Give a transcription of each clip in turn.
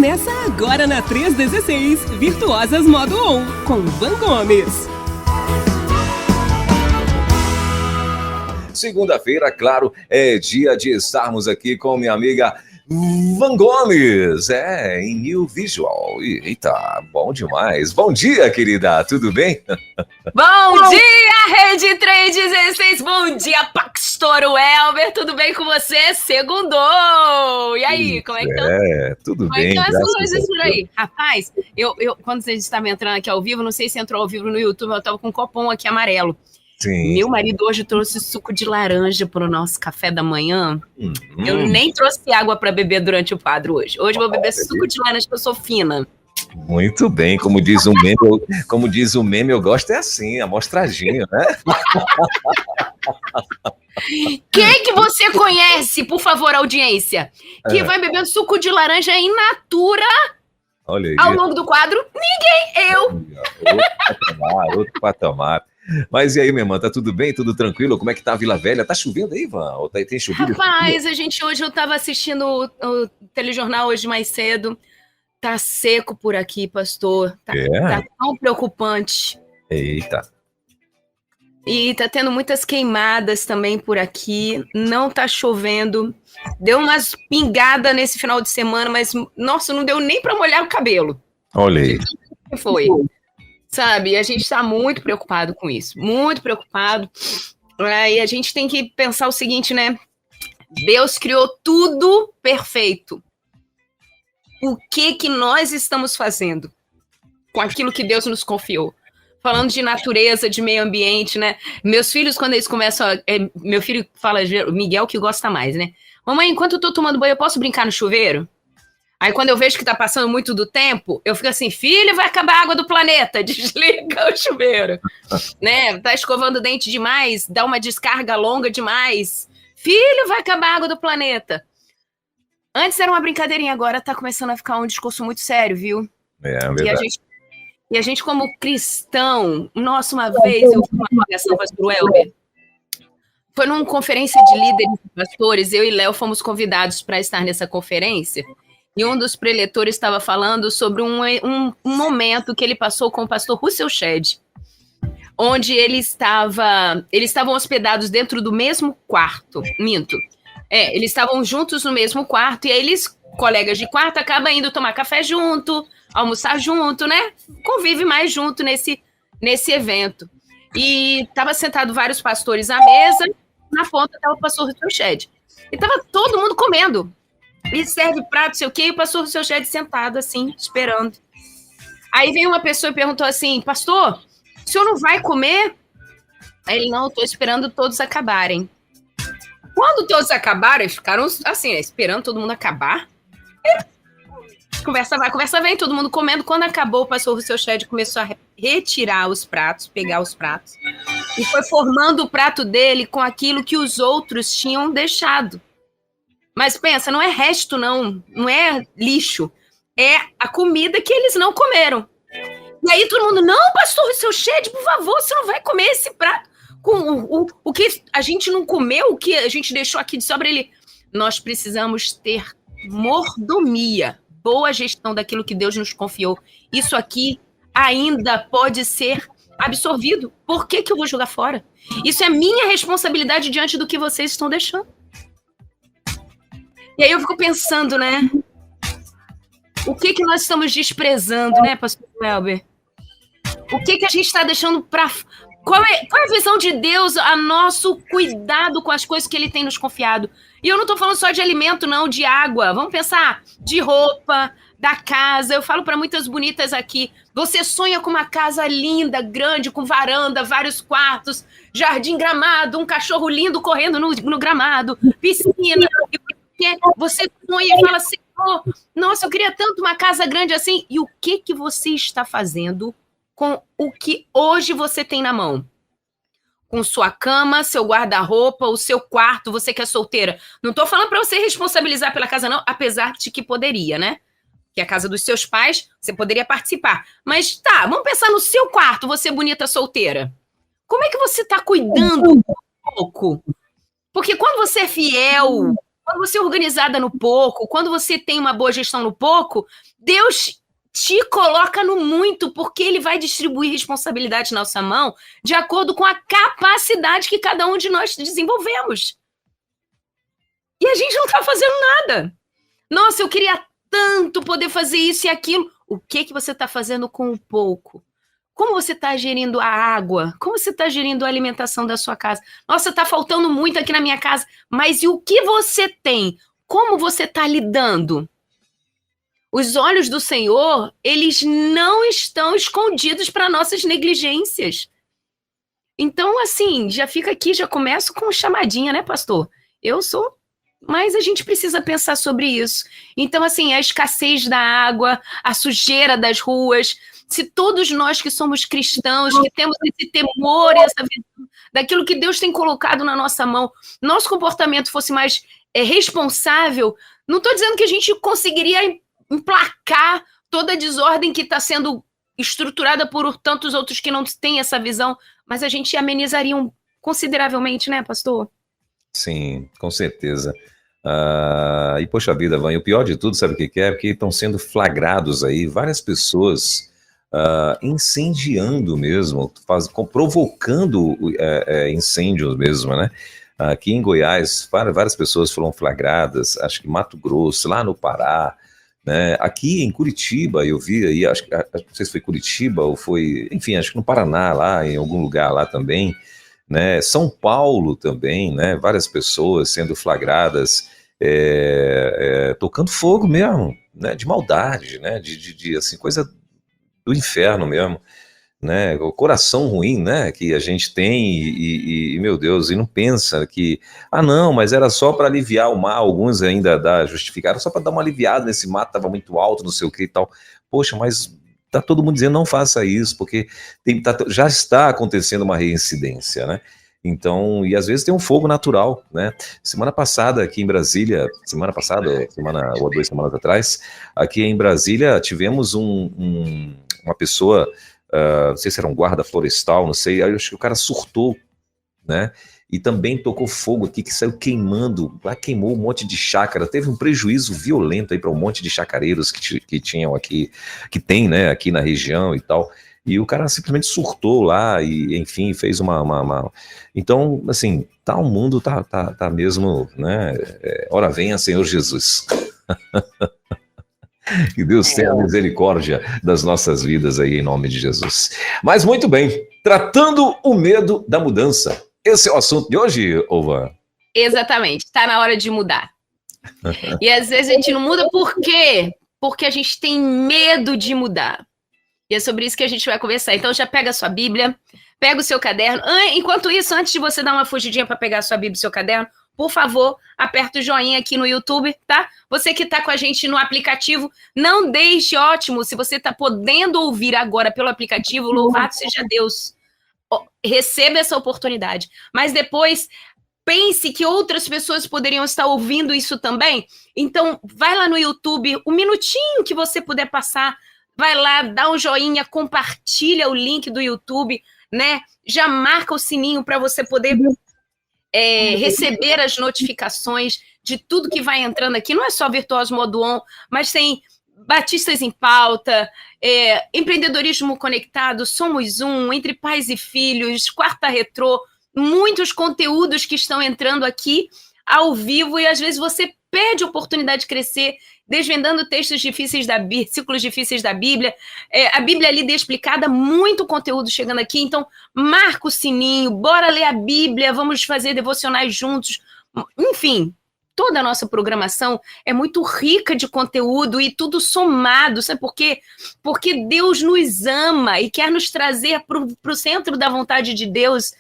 Começa agora na 316, Virtuosas Modo On, com Van Gomes. Segunda-feira, claro, é dia de estarmos aqui com minha amiga Van Gomes, em New Visual. Eita, bom demais. Bom dia, querida, tudo bem? Bom dia, Rede 316, bom dia, Pastor Welber, tudo bem com você? Segundou! E aí, como é que estão? Tudo como bem, é que graças estão as coisas por a Deus. aí? Rapaz, quando vocês estavam entrando aqui ao vivo, não sei se entrou ao vivo no YouTube, eu tava com um copão aqui amarelo. Sim. Meu marido hoje trouxe suco de laranja para o nosso café da manhã. Eu nem trouxe água para beber durante o quadro hoje. Hoje eu vou beber suco de laranja, porque eu sou fina. Muito bem, como diz o meme, eu gosto assim, amostradinho, né? Quem que você conhece, por favor, audiência, que vai beber suco de laranja in natura Olha aí. ao longo do quadro? Ninguém, eu. Outro patamar. Mas e aí, minha irmã, tá tudo bem? Tudo tranquilo? Como é que tá a Vila Velha? Tá chovendo aí, Ivan? Ou tem chovido? Rapaz, hoje eu tava assistindo o telejornal hoje mais cedo. Tá seco por aqui, pastor. Tá tão preocupante. Eita. E tá tendo muitas queimadas também por aqui. Não tá chovendo. Deu umas pingadas nesse final de semana, mas, nossa, não deu nem para molhar o cabelo. Olha aí. Que foi? Sabe, a gente tá muito preocupado com isso. Muito preocupado. E a gente tem que pensar o seguinte, né? Deus criou tudo perfeito. O que nós estamos fazendo com aquilo que Deus nos confiou? Falando de natureza, de meio ambiente, né? Meus filhos, quando eles começam meu filho fala, Miguel que gosta mais, né? Mamãe, enquanto eu tô tomando banho, eu posso brincar no chuveiro? Aí quando eu vejo que tá passando muito do tempo, eu fico assim, filho, vai acabar a água do planeta, desliga o chuveiro. Né? Tá escovando o dente demais, dá uma descarga longa demais. Filho, vai acabar a água do planeta. Antes era uma brincadeirinha, agora tá começando a ficar um discurso muito sério, viu? É verdade. E a gente como cristão, nossa, uma vez eu fui uma pregação, pastor Welber, foi numa conferência de líderes e pastores, eu e Léo fomos convidados para estar nessa conferência, e um dos preletores estava falando sobre um momento que ele passou com o pastor Russell Shedd, onde eles estavam hospedados dentro do mesmo quarto, eles estavam juntos no mesmo quarto, e aí eles, colegas de quarto, acabam indo tomar café junto, almoçar junto, né? Convive mais junto nesse evento. E estava sentado vários pastores à mesa, na ponta estava o pastor Russell Shedd. E estava todo mundo comendo. E serve prato, sei o quê, e o pastor Russell Shedd sentado assim, esperando. Aí veio uma pessoa e perguntou assim, pastor, o senhor não vai comer? Aí ele, não, estou esperando todos acabarem. Quando todos acabaram, eles ficaram assim, esperando todo mundo acabar. Conversa vai, conversa vem, todo mundo comendo. Quando acabou, o pastor Russell Shedd começou a retirar os pratos, pegar os pratos, e foi formando o prato dele com aquilo que os outros tinham deixado. Mas pensa, não é resto não é lixo, é a comida que eles não comeram. E aí todo mundo, não, pastor Russell Shedd, por favor, você não vai comer esse prato com o que a gente não comeu, o que a gente deixou aqui de sobra. Ele, nós precisamos ter mordomia, boa gestão daquilo que Deus nos confiou. Isso aqui ainda pode ser absorvido. Por que eu vou jogar fora? Isso é minha responsabilidade diante do que vocês estão deixando. E aí eu fico pensando, né? O que nós estamos desprezando, né, pastor Welber? O que a gente está deixando para... Qual é a visão de Deus a nosso cuidado com as coisas que Ele tem nos confiado? E eu não estou falando só de alimento, não, de água. Vamos pensar de roupa, da casa. Eu falo para muitas bonitas aqui, você sonha com uma casa linda, grande, com varanda, vários quartos, jardim gramado, um cachorro lindo correndo no gramado, piscina. Você sonha e fala assim, oh, nossa, eu queria tanto uma casa grande assim. E o que você está fazendo com o que hoje você tem na mão? Com sua cama, seu guarda-roupa, o seu quarto, você que é solteira. Não estou falando para você responsabilizar pela casa, não, apesar de que poderia, né? Que é a casa dos seus pais, você poderia participar. Mas tá, vamos pensar no seu quarto, você bonita solteira. Como é que você está cuidando um pouco? Porque quando você é fiel, Quando você é organizada no pouco, quando você tem uma boa gestão no pouco, Deus te coloca no muito, porque ele vai distribuir responsabilidade na nossa mão de acordo com a capacidade que cada um de nós desenvolvemos. E a gente não está fazendo nada. Nossa, eu queria tanto poder fazer isso e aquilo. O que você está fazendo com o pouco? Como você está gerindo a água? Como você está gerindo a alimentação da sua casa? Nossa, está faltando muito aqui na minha casa. Mas e o que você tem? Como você está lidando? Os olhos do Senhor, eles não estão escondidos para nossas negligências. Então, assim, já fica aqui, já começo com chamadinha, né, pastor? Eu sou, mas a gente precisa pensar sobre isso. Então, assim, a escassez da água, a sujeira das ruas, se todos nós que somos cristãos, que temos esse temor, essa visão daquilo que Deus tem colocado na nossa mão, nosso comportamento fosse mais responsável, não estou dizendo que a gente conseguiria emplacar toda a desordem que está sendo estruturada por tantos outros que não têm essa visão, mas a gente amenizaria consideravelmente, né, pastor? Sim, com certeza. E poxa vida, Van, e o pior de tudo, sabe o que é? Porque estão sendo flagrados aí várias pessoas incendiando mesmo, provocando incêndios mesmo, né? Aqui em Goiás, várias pessoas foram flagradas, acho que Mato Grosso, lá no Pará, né? Aqui em Curitiba, eu vi aí, não sei se foi Curitiba ou foi, enfim, acho que no Paraná, lá em algum lugar lá também, né? São Paulo também, né? Várias pessoas sendo flagradas, tocando fogo mesmo, né? De maldade, né? De assim, coisa do inferno mesmo, né? O coração ruim, né? Que a gente tem e meu Deus, e não pensa que, não, mas era só para aliviar o mal. Alguns ainda justificaram só para dar uma aliviada nesse mato, estava muito alto, não sei o que e tal. Poxa, mas tá todo mundo dizendo não faça isso, porque já está acontecendo uma reincidência, né? Então, e às vezes tem um fogo natural, né? Semana passada aqui em Brasília, semana ou 2 semanas atrás, aqui em Brasília tivemos uma pessoa, não sei se era um guarda florestal, não sei, acho que o cara surtou, né? E também tocou fogo aqui, que saiu queimando, lá queimou um monte de chácara, teve um prejuízo violento aí para um monte de chacareiros que tinham aqui, que tem, né, aqui na região e tal. E o cara simplesmente surtou lá e, enfim, fez uma... Então, assim, o mundo tá mesmo, né? Ora venha, Senhor Jesus. Que Deus tenha misericórdia das nossas vidas aí, em nome de Jesus. Mas muito bem, tratando o medo da mudança. Esse é o assunto de hoje, Ova? Exatamente, está na hora de mudar. E às vezes a gente não muda por quê? Porque a gente tem medo de mudar. E é sobre isso que a gente vai conversar. Então já pega a sua Bíblia, pega o seu caderno. Enquanto isso, antes de você dar uma fugidinha para pegar a sua Bíblia e o seu caderno, por favor, aperta o joinha aqui no YouTube, tá? Você que está com a gente no aplicativo, não deixe, ótimo, se você está podendo ouvir agora pelo aplicativo, louvado seja Deus. Receba essa oportunidade. Mas depois, pense que outras pessoas poderiam estar ouvindo isso também. Então, vai lá no YouTube, um minutinho que você puder passar, vai lá, dá um joinha, compartilha o link do YouTube, né? Já marca o sininho para você poder receber as notificações de tudo que vai entrando aqui. Não é só Virtuoso Modo On, mas tem Batistas em Pauta, Empreendedorismo Conectado, Somos Um, Entre Pais e Filhos, Quarta Retrô, muitos conteúdos que estão entrando aqui ao vivo e às vezes você perde a oportunidade de crescer, desvendando textos difíceis ciclos difíceis da Bíblia, a Bíblia lida e explicada, muito conteúdo chegando aqui, então marca o sininho, bora ler a Bíblia, vamos fazer devocionais juntos, enfim, toda a nossa programação é muito rica de conteúdo e tudo somado, sabe por quê? Porque Deus nos ama e quer nos trazer para o centro da vontade de Deus,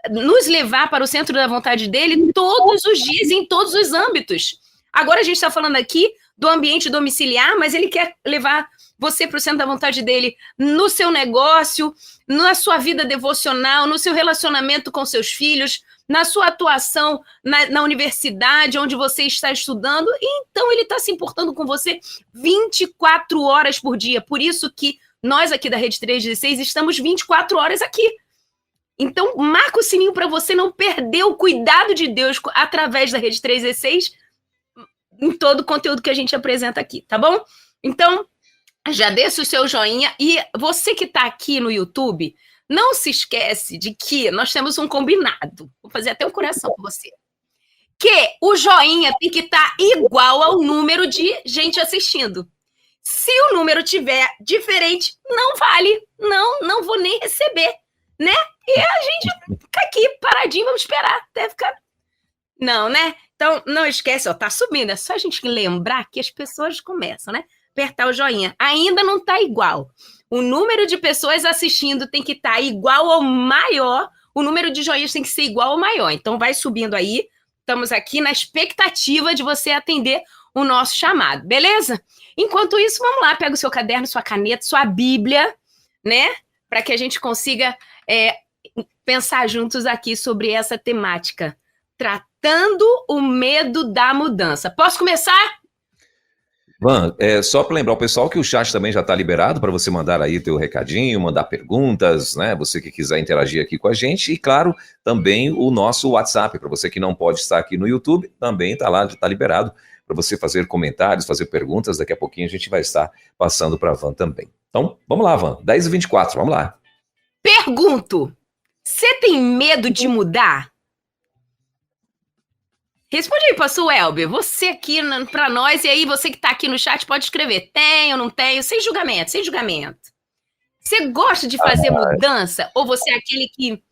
nos levar para o centro da vontade dele todos os dias, em todos os âmbitos. Agora a gente está falando aqui do ambiente domiciliar, mas ele quer levar você para o centro da vontade dele no seu negócio, na sua vida devocional, no seu relacionamento com seus filhos, na sua atuação na universidade, onde você está estudando. Então ele está se importando com você 24 horas por dia. Por isso que nós aqui da Rede 316 estamos 24 horas aqui. Então, marca o sininho para você não perder o cuidado de Deus através da Rede 316 em todo o conteúdo que a gente apresenta aqui, tá bom? Então, já deixa o seu joinha. E você que está aqui no YouTube, não se esquece de que nós temos um combinado. Vou fazer até um coração para você. Que o joinha tem que estar igual ao número de gente assistindo. Se o número tiver diferente, não vale. Não vou nem receber, né? E a gente fica aqui paradinho, vamos esperar até ficar... Não, né? Então, não esquece, ó, tá subindo. É só a gente lembrar que as pessoas começam, né? Apertar o joinha. Ainda não tá igual. O número de pessoas assistindo tem que estar igual ou maior. O número de joinhas tem que ser igual ou maior. Então, vai subindo aí. Estamos aqui na expectativa de você atender o nosso chamado, beleza? Enquanto isso, vamos lá, pega o seu caderno, sua caneta, sua Bíblia, né? Para que a gente consiga pensar juntos aqui sobre essa temática. Tratando o medo da mudança. Posso começar? Van, só para lembrar o pessoal que o chat também já está liberado para você mandar aí teu recadinho, mandar perguntas, né? Você que quiser interagir aqui com a gente. E, claro, também o nosso WhatsApp, para você que não pode estar aqui no YouTube, também está lá, já está liberado para você fazer comentários, fazer perguntas. Daqui a pouquinho a gente vai estar passando para a Van também. Então, vamos lá, Van. 10h24, vamos lá. Pergunto, você tem medo de mudar? Responde aí, pastor Elber, você aqui para nós, e aí você que está aqui no chat pode escrever, tenho, não tenho, sem julgamento, sem julgamento. Você gosta de fazer mudança? Ou você é aquele que...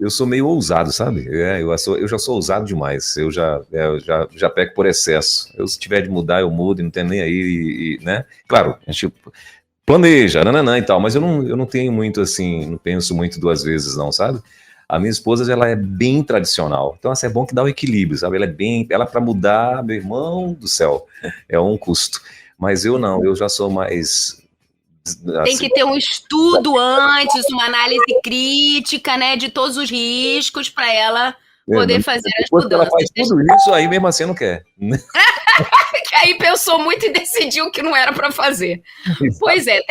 Eu sou meio ousado, sabe? Eu já sou ousado demais, eu já peco por excesso. Se tiver de mudar, eu mudo e não tenho nem aí, né? Claro, a gente planeja, nananã e tal, mas eu não tenho muito assim, não penso muito duas vezes não, sabe? A minha esposa, ela é bem tradicional. Então, assim, é bom que dá um equilíbrio, sabe? Ela para mudar, meu irmão do céu, é um custo. Mas eu não, eu já sou mais... Assim, tem que ter um estudo antes, uma análise crítica, né, de todos os riscos para ela poder fazer as mudanças. Ela faz tudo isso, aí mesmo assim não quer. Que aí pensou muito e decidiu que não era para fazer. Exato. Pois é,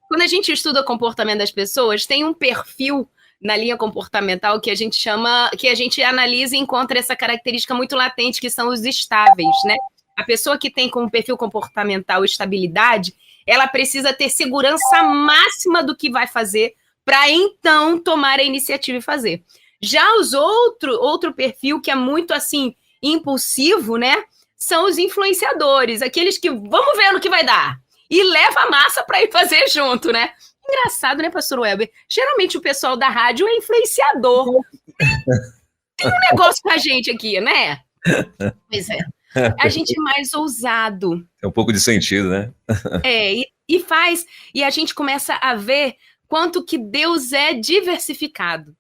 quando a gente estuda o comportamento das pessoas, tem um perfil na linha comportamental que a gente chama, que a gente analisa e encontra essa característica muito latente, que são os estáveis, né? A pessoa que tem como perfil comportamental estabilidade, ela precisa ter segurança máxima do que vai fazer para então tomar a iniciativa e fazer. Já os outro perfil que é muito assim impulsivo, né? São os influenciadores, aqueles que vamos ver no que vai dar e leva a massa para ir fazer junto, né? Engraçado, né, pastor Welber? Geralmente o pessoal da rádio é influenciador. Tem um negócio com a gente aqui, né? Pois é. A gente é mais ousado. É um pouco de sentido, né? E a gente começa a ver quanto que Deus é diversificado.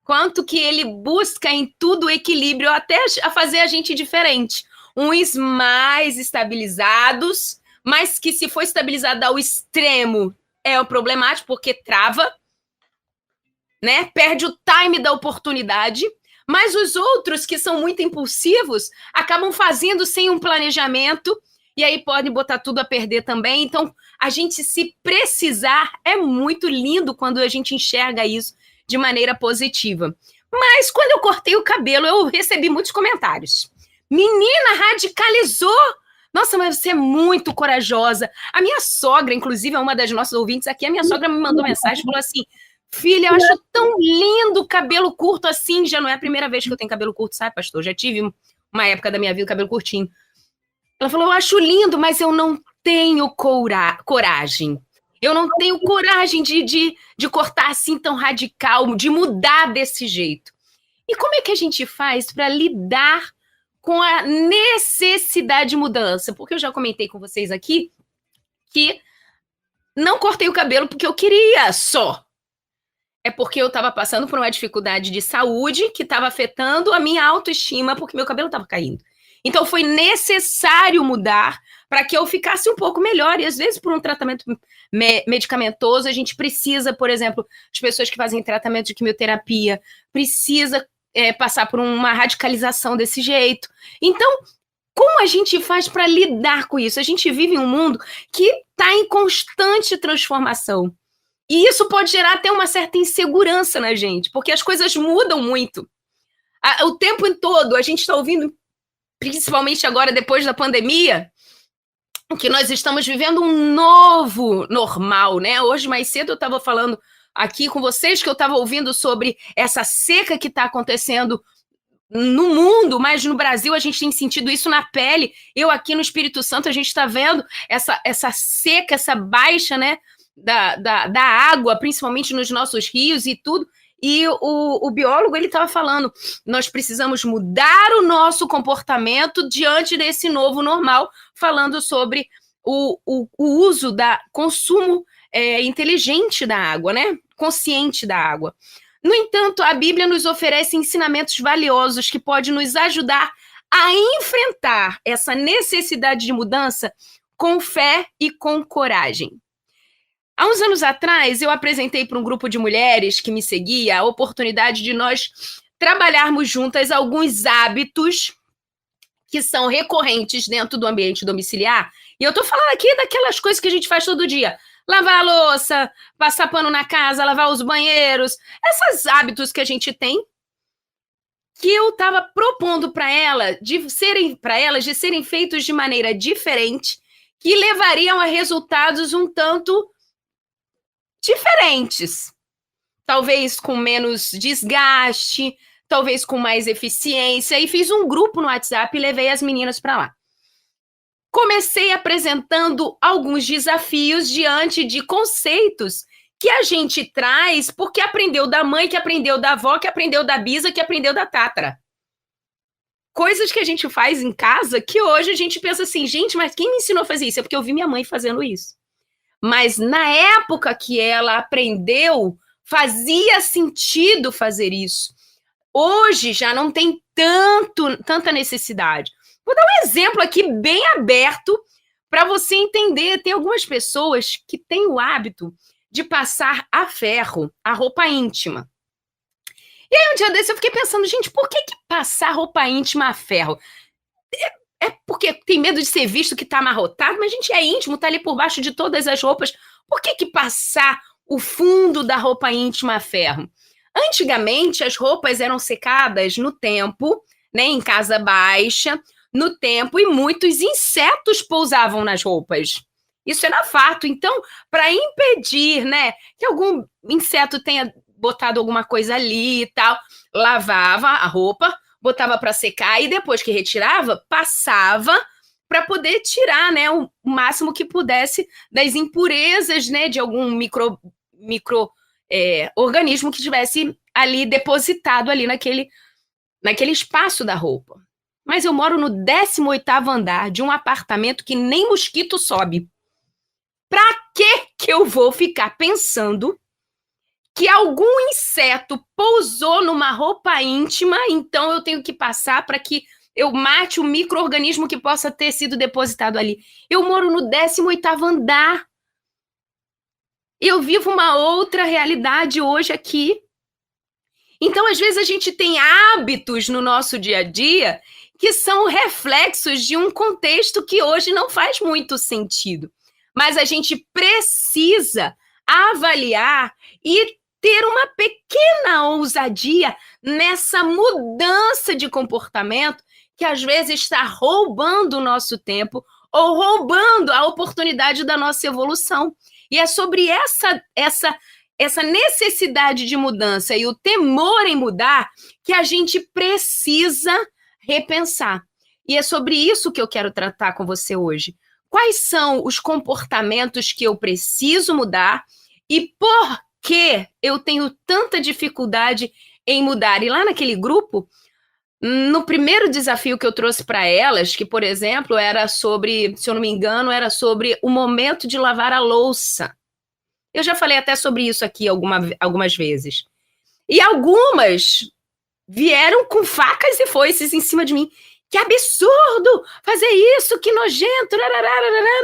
Quanto que ele busca em tudo equilíbrio, até a fazer a gente diferente. Uns mais estabilizados, mas que se for estabilizado ao extremo, é o problemático, porque trava, né? Perde o time da oportunidade. Mas os outros, que são muito impulsivos, acabam fazendo sem um planejamento, e aí podem botar tudo a perder também. Então, a gente, se precisar, é muito lindo quando a gente enxerga isso de maneira positiva. Mas, quando eu cortei o cabelo, eu recebi muitos comentários. Menina, radicalizou! Nossa, mas você é muito corajosa. A minha sogra, inclusive, é uma das nossas ouvintes aqui, a minha sogra me mandou mensagem e falou assim, filha, eu acho tão lindo cabelo curto assim. Já não é a primeira vez que eu tenho cabelo curto, sabe, pastor? Já tive uma época da minha vida cabelo curtinho. Ela falou, eu acho lindo, mas eu não tenho coragem. Eu não tenho coragem de cortar assim tão radical, de mudar desse jeito. E como é que a gente faz para lidar com a necessidade de mudança? Porque eu já comentei com vocês aqui que não cortei o cabelo porque eu queria só. É porque eu estava passando por uma dificuldade de saúde que estava afetando a minha autoestima, porque meu cabelo estava caindo. Então, foi necessário mudar para que eu ficasse um pouco melhor. E, às vezes, por um tratamento medicamentoso, a gente precisa, por exemplo, as pessoas que fazem tratamento de quimioterapia, precisa passar por uma radicalização desse jeito. Então, como a gente faz para lidar com isso? A gente vive em um mundo que está em constante transformação. E isso pode gerar até uma certa insegurança na gente, porque as coisas mudam muito. O tempo todo a gente está ouvindo, principalmente agora depois da pandemia, que nós estamos vivendo um novo normal, né? Hoje, mais cedo, eu estava falando aqui com vocês que eu estava ouvindo sobre essa seca que está acontecendo no mundo, mas no Brasil a gente tem sentido isso na pele. Eu aqui no Espírito Santo, a gente está vendo essa seca, essa baixa, né, da água, principalmente nos nossos rios e tudo. E o biólogo, ele estava falando, nós precisamos mudar o nosso comportamento diante desse novo normal, falando sobre o uso consumo inteligente da água, né? Consciente da água. No entanto, a Bíblia nos oferece ensinamentos valiosos que podem nos ajudar a enfrentar essa necessidade de mudança com fé e com coragem. Há uns anos atrás, eu apresentei para um grupo de mulheres que me seguia a oportunidade de nós trabalharmos juntas alguns hábitos que são recorrentes dentro do ambiente domiciliar. E eu estou falando aqui daquelas coisas que a gente faz todo dia. Lavar a louça, passar pano na casa, lavar os banheiros. Esses hábitos que a gente tem, que eu estava propondo para elas de serem feitos de maneira diferente, que levariam a resultados um tanto diferentes. Talvez com menos desgaste, talvez com mais eficiência. E fiz um grupo no WhatsApp e levei as meninas para lá. Comecei apresentando alguns desafios diante de conceitos que a gente traz porque aprendeu da mãe, que aprendeu da avó, que aprendeu da bisa, que aprendeu da tátara. Coisas que a gente faz em casa que hoje a gente pensa assim, gente, mas quem me ensinou a fazer isso? É porque eu vi minha mãe fazendo isso. Mas na época que ela aprendeu, fazia sentido fazer isso. Hoje já não tem tanta necessidade. Vou dar um exemplo aqui bem aberto para você entender. Tem algumas pessoas que têm o hábito de passar a ferro a roupa íntima. E aí um dia desse eu fiquei pensando, gente, por que passar roupa íntima a ferro? É porque tem medo de ser visto que está amarrotado, mas a gente é íntimo, está ali por baixo de todas as roupas. Por que passar o fundo da roupa íntima a ferro? Antigamente, as roupas eram secadas no tempo, né, em casa baixa, no tempo, e muitos insetos pousavam nas roupas. Isso era fato. Então, para impedir, né, que algum inseto tenha botado alguma coisa ali e tal, lavava a roupa, botava para secar e depois que retirava, passava para poder tirar, né, o máximo que pudesse das impurezas, né, de algum organismo que tivesse ali depositado ali naquele espaço da roupa. Mas eu moro no 18º andar de um apartamento que nem mosquito sobe. Para que eu vou ficar pensando que algum inseto pousou numa roupa íntima, então eu tenho que passar para que eu mate o micro-organismo que possa ter sido depositado ali? Eu moro no 18º andar. Eu vivo uma outra realidade hoje aqui. Então, às vezes, a gente tem hábitos no nosso dia a dia que são reflexos de um contexto que hoje não faz muito sentido. Mas a gente precisa avaliar e ter uma pequena ousadia nessa mudança de comportamento que às vezes está roubando o nosso tempo ou roubando a oportunidade da nossa evolução. E é sobre essa necessidade de mudança e o temor em mudar que a gente precisa repensar. E é sobre isso que eu quero tratar com você hoje. Quais são os comportamentos que eu preciso mudar e por que eu tenho tanta dificuldade em mudar? E lá naquele grupo, no primeiro desafio que eu trouxe para elas, que, por exemplo, era sobre, se eu não me engano, era sobre o momento de lavar a louça. Eu já falei até sobre isso aqui algumas vezes. E algumas vieram com facas e foices em cima de mim. Que absurdo fazer isso, que nojento.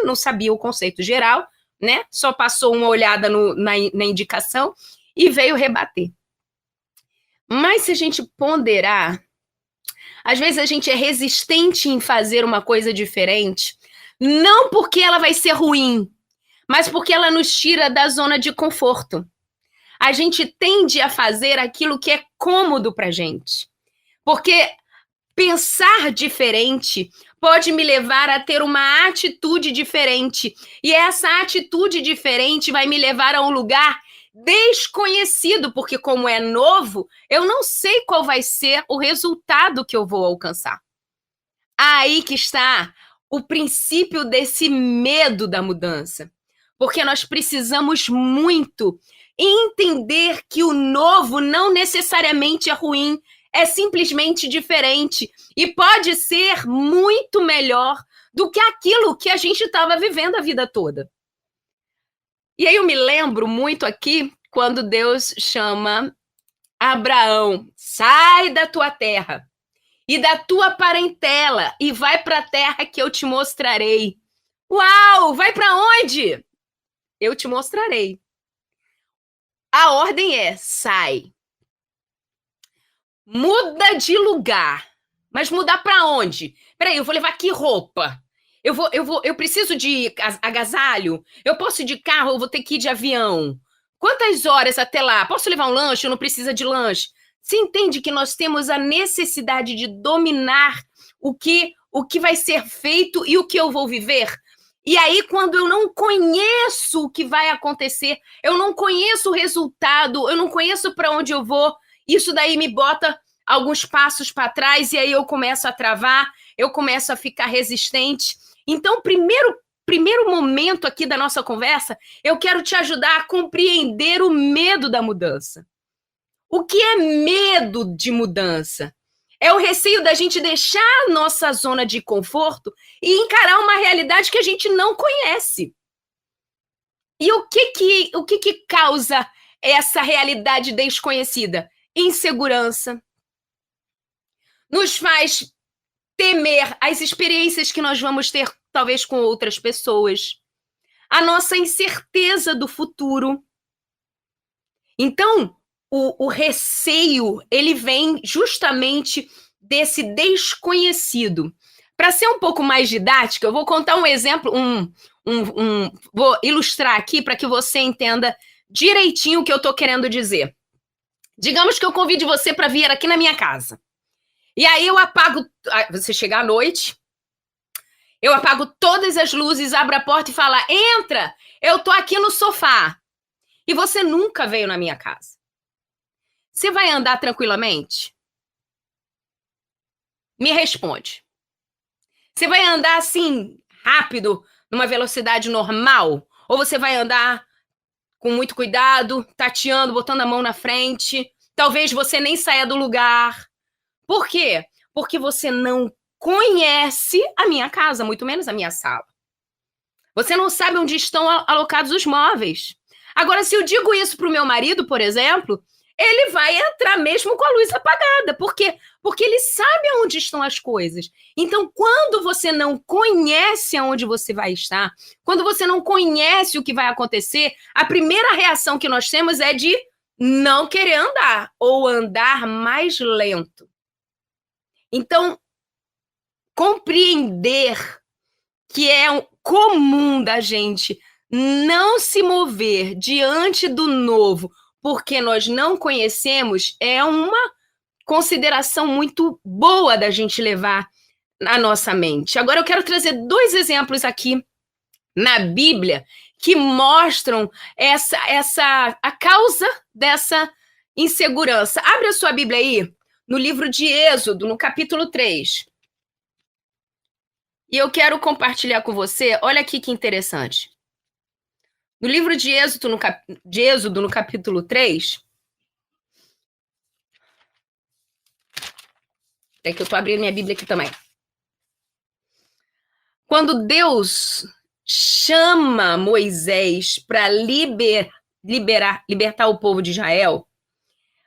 Não sabia o conceito geral, né? Só passou uma olhada na indicação e veio rebater. Mas se a gente ponderar, às vezes a gente é resistente em fazer uma coisa diferente, não porque ela vai ser ruim, mas porque ela nos tira da zona de conforto. A gente tende a fazer aquilo que é cômodo pra gente. Porque pensar diferente pode me levar a ter uma atitude diferente. E essa atitude diferente vai me levar a um lugar desconhecido, porque como é novo, eu não sei qual vai ser o resultado que eu vou alcançar. Aí que está o princípio desse medo da mudança. Porque nós precisamos muito entender que o novo não necessariamente é ruim, é simplesmente diferente e pode ser muito melhor do que aquilo que a gente estava vivendo a vida toda. E aí eu me lembro muito aqui quando Deus chama Abraão, sai da tua terra e da tua parentela e vai para a terra que eu te mostrarei. Uau, vai para onde? Eu te mostrarei. A ordem é, sai. Muda de lugar. Mas mudar para onde? Peraí, eu vou levar que roupa? Eu preciso de agasalho? Eu posso ir de carro ou vou ter que ir de avião? Quantas horas até lá? Posso levar um lanche ou não precisa de lanche? Você entende que nós temos a necessidade de dominar o que vai ser feito e o que eu vou viver? E aí, quando eu não conheço o que vai acontecer, eu não conheço o resultado, eu não conheço para onde eu vou, isso daí me bota alguns passos para trás e aí eu começo a travar, eu começo a ficar resistente. Então, primeiro momento aqui da nossa conversa, eu quero te ajudar a compreender o medo da mudança. O que é medo de mudança? É o receio da gente deixar a nossa zona de conforto e encarar uma realidade que a gente não conhece. E o que causa essa realidade desconhecida? Insegurança. Nos faz temer as experiências que nós vamos ter, talvez, com outras pessoas. A nossa incerteza do futuro. Então, o receio, ele vem justamente desse desconhecido. Para ser um pouco mais didática, eu vou contar um exemplo, vou ilustrar aqui para que você entenda direitinho o que eu estou querendo dizer. Digamos que eu convide você para vir aqui na minha casa. E aí eu apago, você chega à noite, eu apago todas as luzes, abro a porta e falo, entra, eu tô aqui no sofá. E você nunca veio na minha casa. Você vai andar tranquilamente? Me responde. Você vai andar assim, rápido, numa velocidade normal? Ou você vai andar com muito cuidado, tateando, botando a mão na frente? Talvez você nem saia do lugar. Por quê? Porque você não conhece a minha casa, muito menos a minha sala. Você não sabe onde estão alocados os móveis. Agora, se eu digo isso para o meu marido, por exemplo, ele vai entrar mesmo com a luz apagada. Por quê? Porque ele sabe onde estão as coisas. Então, quando você não conhece aonde você vai estar, quando você não conhece o que vai acontecer, a primeira reação que nós temos é de não querer andar ou andar mais lento. Então, compreender que é comum da gente não se mover diante do novo porque nós não conhecemos é uma consideração muito boa da gente levar na nossa mente. Agora eu quero trazer 2 exemplos aqui na Bíblia que mostram a causa dessa insegurança. Abre a sua Bíblia aí, no livro de Êxodo, no capítulo 3. E eu quero compartilhar com você, olha aqui que interessante. No livro de Êxodo, no capítulo 3, é que eu estou abrindo minha Bíblia aqui também. Quando Deus chama Moisés para libertar o povo de Israel,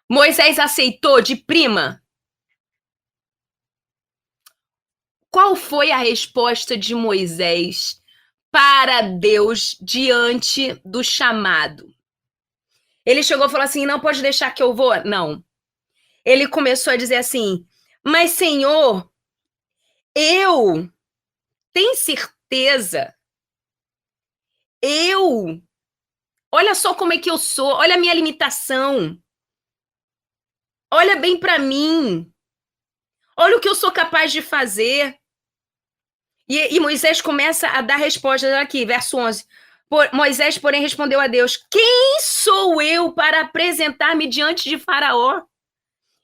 Moisés aceitou de prima. Qual foi a resposta de Moisés para Deus diante do chamado? Ele chegou e falou assim, não pode deixar que eu vou? Não. Ele começou a dizer assim, mas Senhor, eu tenho certeza, olha só como é que eu sou, olha a minha limitação, olha bem para mim. Olha o que eu sou capaz de fazer. E Moisés começa a dar respostas aqui, verso 11. Moisés, porém, respondeu a Deus: quem sou eu para apresentar-me diante de Faraó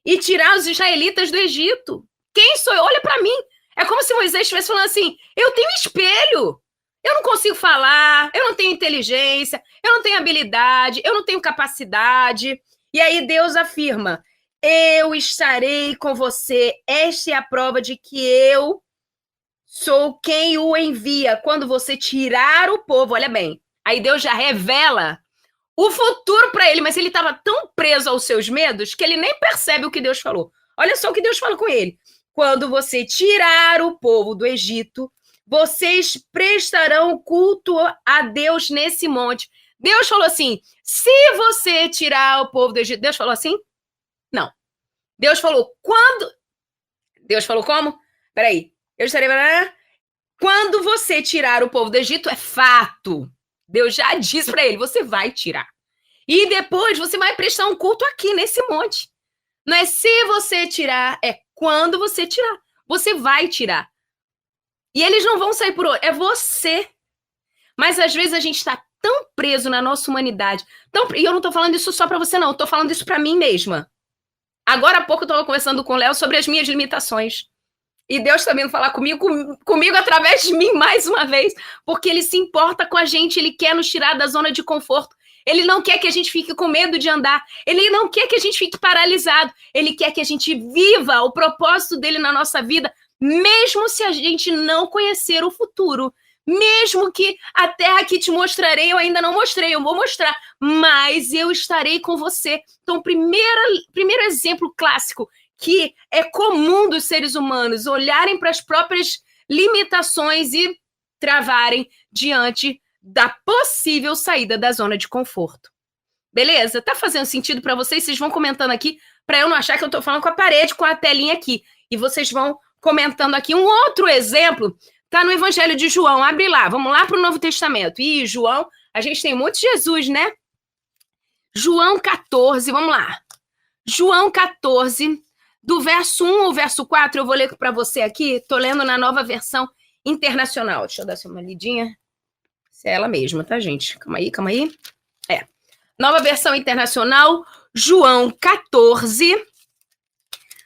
e tirar os israelitas do Egito? Quem sou eu? Olha para mim. É como se Moisés estivesse falando assim: eu tenho espelho. Eu não consigo falar, eu não tenho inteligência, eu não tenho habilidade, eu não tenho capacidade. E aí Deus afirma: eu estarei com você. Esta é a prova de que eu sou quem o envia. Quando você tirar o povo, olha bem. Aí Deus já revela o futuro para ele, mas ele estava tão preso aos seus medos que ele nem percebe o que Deus falou. Olha só o que Deus fala com ele. Quando você tirar o povo do Egito, vocês prestarão culto a Deus nesse monte. Deus falou assim: se você tirar o povo do Egito. Deus falou assim? Não. Deus falou quando. Deus falou como? Peraí. Eu estarei. Quando você tirar o povo do Egito, é fato. Deus já disse para ele: você vai tirar. E depois você vai prestar um culto aqui nesse monte. Não é se você tirar, é quando você tirar. Você vai tirar. E eles não vão sair por outro, é você. Mas às vezes a gente está tão preso na nossa humanidade. E eu não estou falando isso só para você, não. Eu estou falando isso para mim mesma. Agora há pouco eu estava conversando com o Léo sobre as minhas limitações. E Deus está vindo falar comigo através de mim mais uma vez. Porque Ele se importa com a gente, Ele quer nos tirar da zona de conforto. Ele não quer que a gente fique com medo de andar. Ele não quer que a gente fique paralisado. Ele quer que a gente viva o propósito dele na nossa vida, mesmo se a gente não conhecer o futuro. Mesmo que a terra que te mostrarei, eu ainda não mostrei, eu vou mostrar. Mas eu estarei com você. Então, primeiro exemplo clássico, que é comum dos seres humanos olharem para as próprias limitações e travarem diante da possível saída da zona de conforto. Beleza? Tá fazendo sentido para vocês? Vocês vão comentando aqui, para eu não achar que eu tô falando com a parede, com a telinha aqui. E vocês vão comentando aqui. Um outro exemplo tá no Evangelho de João. Abre lá, vamos lá para o Novo Testamento. Ih, João, a gente tem muito Jesus, né? João 14, vamos lá. João 14, do verso 1 ao verso 4, eu vou ler para você aqui. Tô lendo na Nova Versão Internacional. Deixa eu dar uma lidinha. É ela mesma, tá, gente? Calma aí. Nova Versão Internacional, João 14,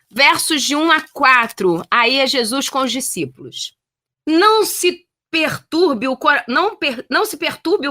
versos de 1 a 4. Aí é Jesus com os discípulos. Não se perturbe o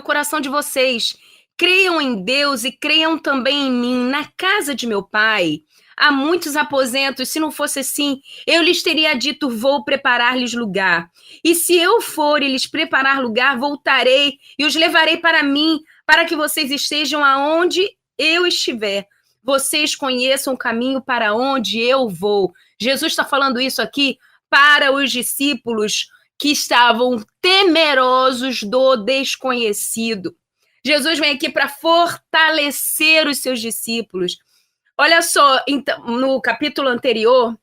coração de vocês. Creiam em Deus e creiam também em mim. Na casa de meu Pai há muitos aposentos. Se não fosse assim, eu lhes teria dito: vou preparar-lhes lugar. E se eu for e lhes preparar lugar, voltarei e os levarei para mim, para que vocês estejam aonde eu estiver. Vocês conheçam o caminho para onde eu vou. Jesus está falando isso aqui para os discípulos que estavam temerosos do desconhecido. Jesus vem aqui para fortalecer os seus discípulos. Olha só, então, no capítulo anterior,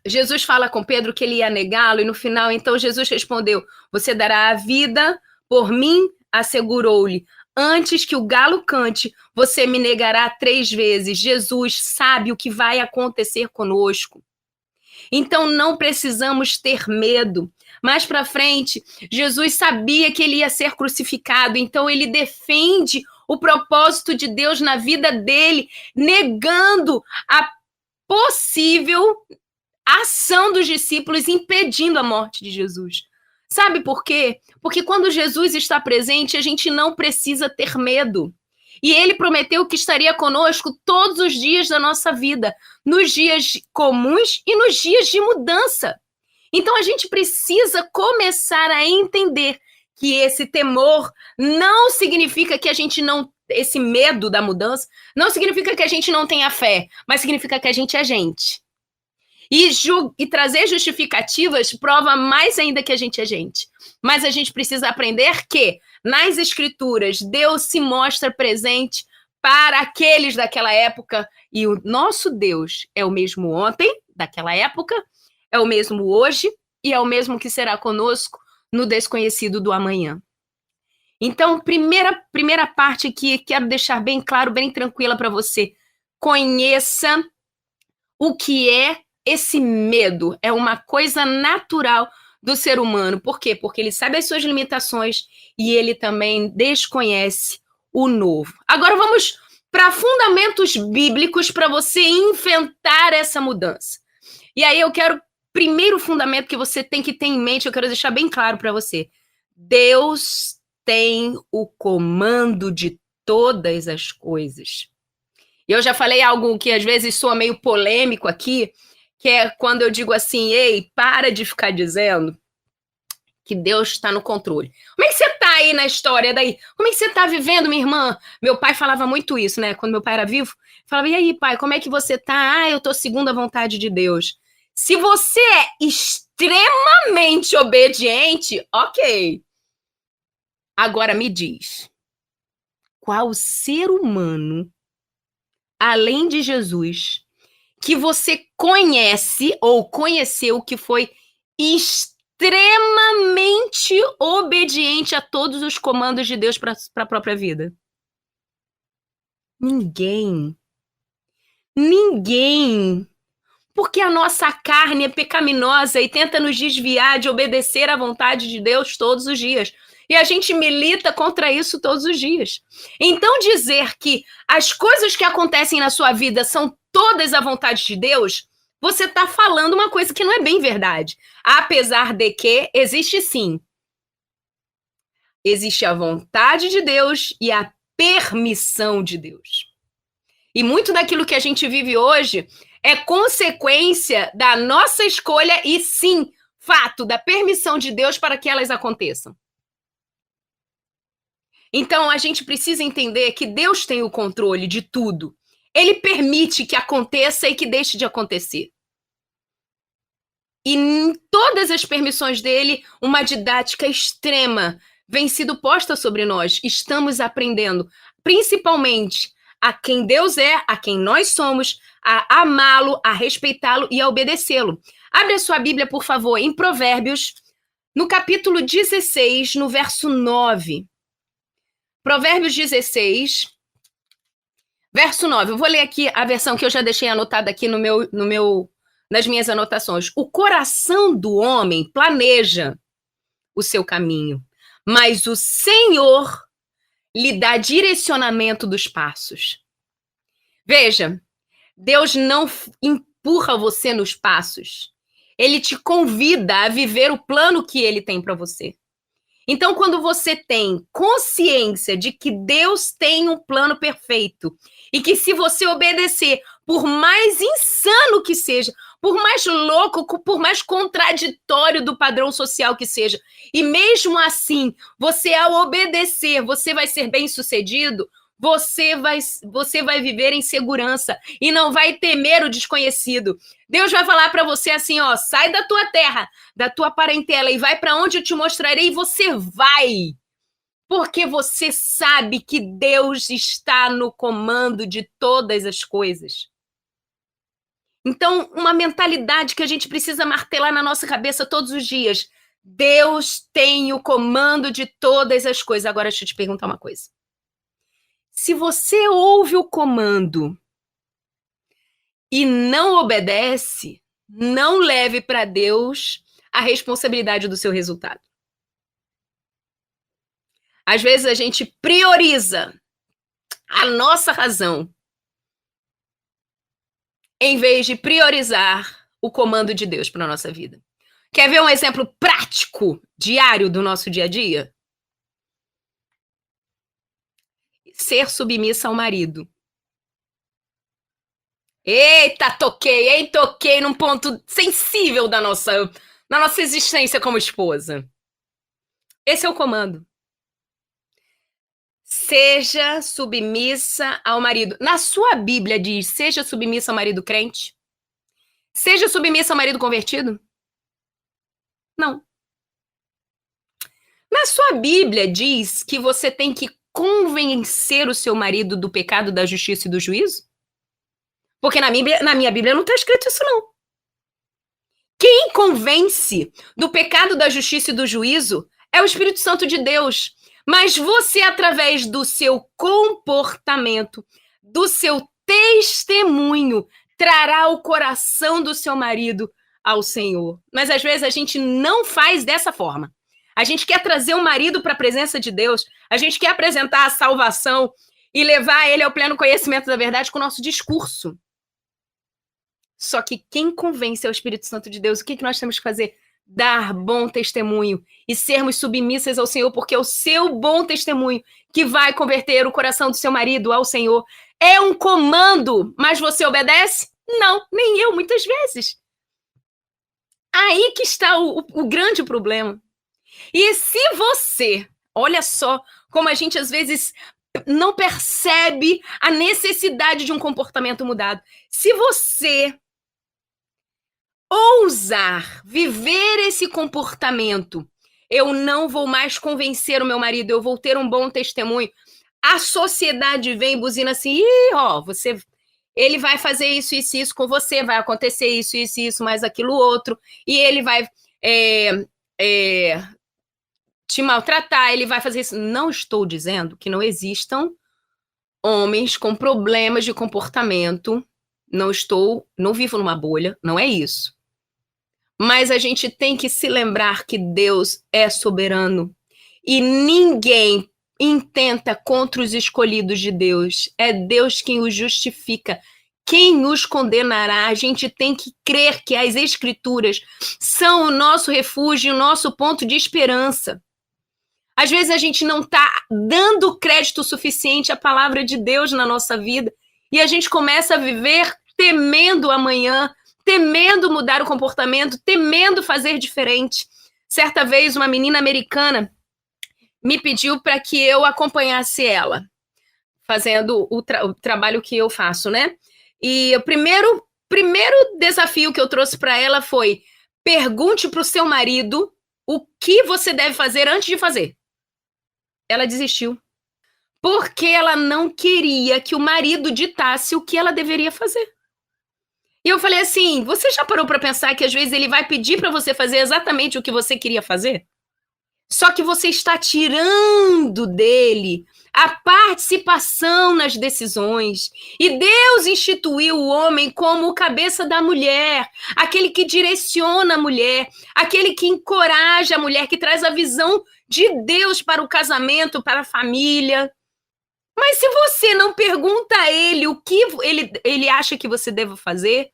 Jesus fala com Pedro que ele ia negá-lo, e no final, então, Jesus respondeu: você dará a vida por mim, assegurou-lhe. Antes que o galo cante, você me negará 3 vezes. Jesus sabe o que vai acontecer conosco. Então, não precisamos ter medo. Mais para frente, Jesus sabia que ele ia ser crucificado, então ele defende o propósito de Deus na vida dele, negando a possível ação dos discípulos, impedindo a morte de Jesus. Sabe por quê? Porque quando Jesus está presente, a gente não precisa ter medo. E ele prometeu que estaria conosco todos os dias da nossa vida, nos dias comuns e nos dias de mudança. Então a gente precisa começar a entender que esse temor não significa que a gente não... Esse medo da mudança não significa que a gente não tenha fé, mas significa que a gente é gente. E trazer justificativas prova mais ainda que a gente é gente. Mas a gente precisa aprender que, nas Escrituras, Deus se mostra presente para aqueles daquela época. E o nosso Deus é o mesmo ontem, daquela época, é o mesmo hoje e é o mesmo que será conosco no desconhecido do amanhã. Então, primeira parte aqui, quero deixar bem claro, bem tranquila para você. Conheça o que é esse medo. É uma coisa natural do ser humano. Por quê? Porque ele sabe as suas limitações e ele também desconhece o novo. Agora vamos para fundamentos bíblicos para você enfrentar essa mudança. E aí eu quero, primeiro fundamento que você tem que ter em mente, eu quero deixar bem claro para você. Deus tem o comando de todas as coisas. E eu já falei algo que às vezes soa meio polêmico aqui, que é quando eu digo assim, ei, para de ficar dizendo que Deus está no controle. Como é que você está aí na história daí? Como é que você está vivendo, minha irmã? Meu pai falava muito isso, né? Quando meu pai era vivo, falava, e aí, pai, como é que você está? Ah, eu estou segundo a vontade de Deus. Se você é extremamente obediente, ok. Agora me diz, qual ser humano, além de Jesus, que você conhece ou conheceu que foi extremamente obediente a todos os comandos de Deus para a própria vida? Ninguém. Ninguém. Porque a nossa carne é pecaminosa e tenta nos desviar de obedecer à vontade de Deus todos os dias. E a gente milita contra isso todos os dias. Então, dizer que as coisas que acontecem na sua vida são todas a vontade de Deus, você está falando uma coisa que não é bem verdade. Apesar de que existe sim. Existe a vontade de Deus e a permissão de Deus. E muito daquilo que a gente vive hoje é consequência da nossa escolha e, sim, fato da permissão de Deus para que elas aconteçam. Então, a gente precisa entender que Deus tem o controle de tudo. Ele permite que aconteça e que deixe de acontecer. E em todas as permissões dele, uma didática extrema vem sido posta sobre nós. Estamos aprendendo, principalmente, a quem Deus é, a quem nós somos, a amá-lo, a respeitá-lo e a obedecê-lo. Abre a sua Bíblia, por favor, em Provérbios, no capítulo 16, no verso 9. Provérbios 16, verso 9. Eu vou ler aqui a versão que eu já deixei anotada aqui nas minhas anotações. O coração do homem planeja o seu caminho, mas o Senhor lhe dá direcionamento dos passos. Veja, Deus não empurra você nos passos. Ele te convida a viver o plano que ele tem para você. Então, quando você tem consciência de que Deus tem um plano perfeito e que se você obedecer, por mais insano que seja, por mais louco, por mais contraditório do padrão social que seja, e mesmo assim, você ao obedecer, você vai ser bem-sucedido, você vai viver em segurança e não vai temer o desconhecido. Deus vai falar para você assim, ó, sai da tua terra, da tua parentela e vai para onde eu te mostrarei, e você vai. Porque você sabe que Deus está no comando de todas as coisas. Então, uma mentalidade que a gente precisa martelar na nossa cabeça todos os dias. Deus tem o comando de todas as coisas. Agora, deixa eu te perguntar uma coisa. Se você ouve o comando e não obedece, não leve para Deus a responsabilidade do seu resultado. Às vezes a gente prioriza a nossa razão em vez de priorizar o comando de Deus para a nossa vida. Quer ver um exemplo prático, diário do nosso dia a dia? Ser submissa ao marido. Eita, toquei, hein? Toquei num ponto sensível da nossa existência como esposa. Esse é o comando. Seja submissa ao marido. Na sua Bíblia diz, seja submissa ao marido crente? Seja submissa ao marido convertido? Não. Na sua Bíblia diz que você tem que convencer o seu marido do pecado, da justiça e do juízo? Porque na minha Bíblia não está escrito isso, não. Quem convence do pecado, da justiça e do juízo é o Espírito Santo de Deus. Mas você, através do seu comportamento, do seu testemunho, trará o coração do seu marido ao Senhor. Mas às vezes a gente não faz dessa forma. A gente quer trazer o marido para a presença de Deus, a gente quer apresentar a salvação e levar ele ao pleno conhecimento da verdade com o nosso discurso. Só que quem convence é o Espírito Santo de Deus. O que nós temos que fazer? Dar bom testemunho e sermos submissas ao Senhor, porque é o seu bom testemunho que vai converter o coração do seu marido ao Senhor. É um comando, mas você obedece? Não, nem eu, muitas vezes. Aí que está o grande problema. E se você, olha só como a gente às vezes não percebe a necessidade de um comportamento mudado. Se você ousar viver esse comportamento, eu não vou mais convencer o meu marido, eu vou ter um bom testemunho. A sociedade vem e buzina assim, ele vai fazer isso, isso, isso com você, vai acontecer isso, isso, isso, mais aquilo outro, e ele vai te maltratar, ele vai fazer isso. Não estou dizendo que não existam homens com problemas de comportamento, não vivo numa bolha, não é isso. Mas a gente tem que se lembrar que Deus é soberano e ninguém intenta contra os escolhidos de Deus. É Deus quem os justifica. Quem os condenará? A gente tem que crer que as Escrituras são o nosso refúgio, o nosso ponto de esperança. Às vezes a gente não está dando crédito suficiente à palavra de Deus na nossa vida e a gente começa a viver temendo amanhã, temendo mudar o comportamento, temendo fazer diferente. Certa vez, uma menina americana me pediu para que eu acompanhasse ela, fazendo o trabalho que eu faço, né? E o primeiro desafio que eu trouxe para ela foi: pergunte para o seu marido o que você deve fazer antes de fazer. Ela desistiu, porque ela não queria que o marido ditasse o que ela deveria fazer. E eu falei assim, você já parou para pensar que às vezes ele vai pedir para você fazer exatamente o que você queria fazer? Só que você está tirando dele a participação nas decisões. E Deus instituiu o homem como o cabeça da mulher, aquele que direciona a mulher, aquele que encoraja a mulher, que traz a visão de Deus para o casamento, para a família. Mas se você não pergunta a ele o que ele acha que você deve fazer,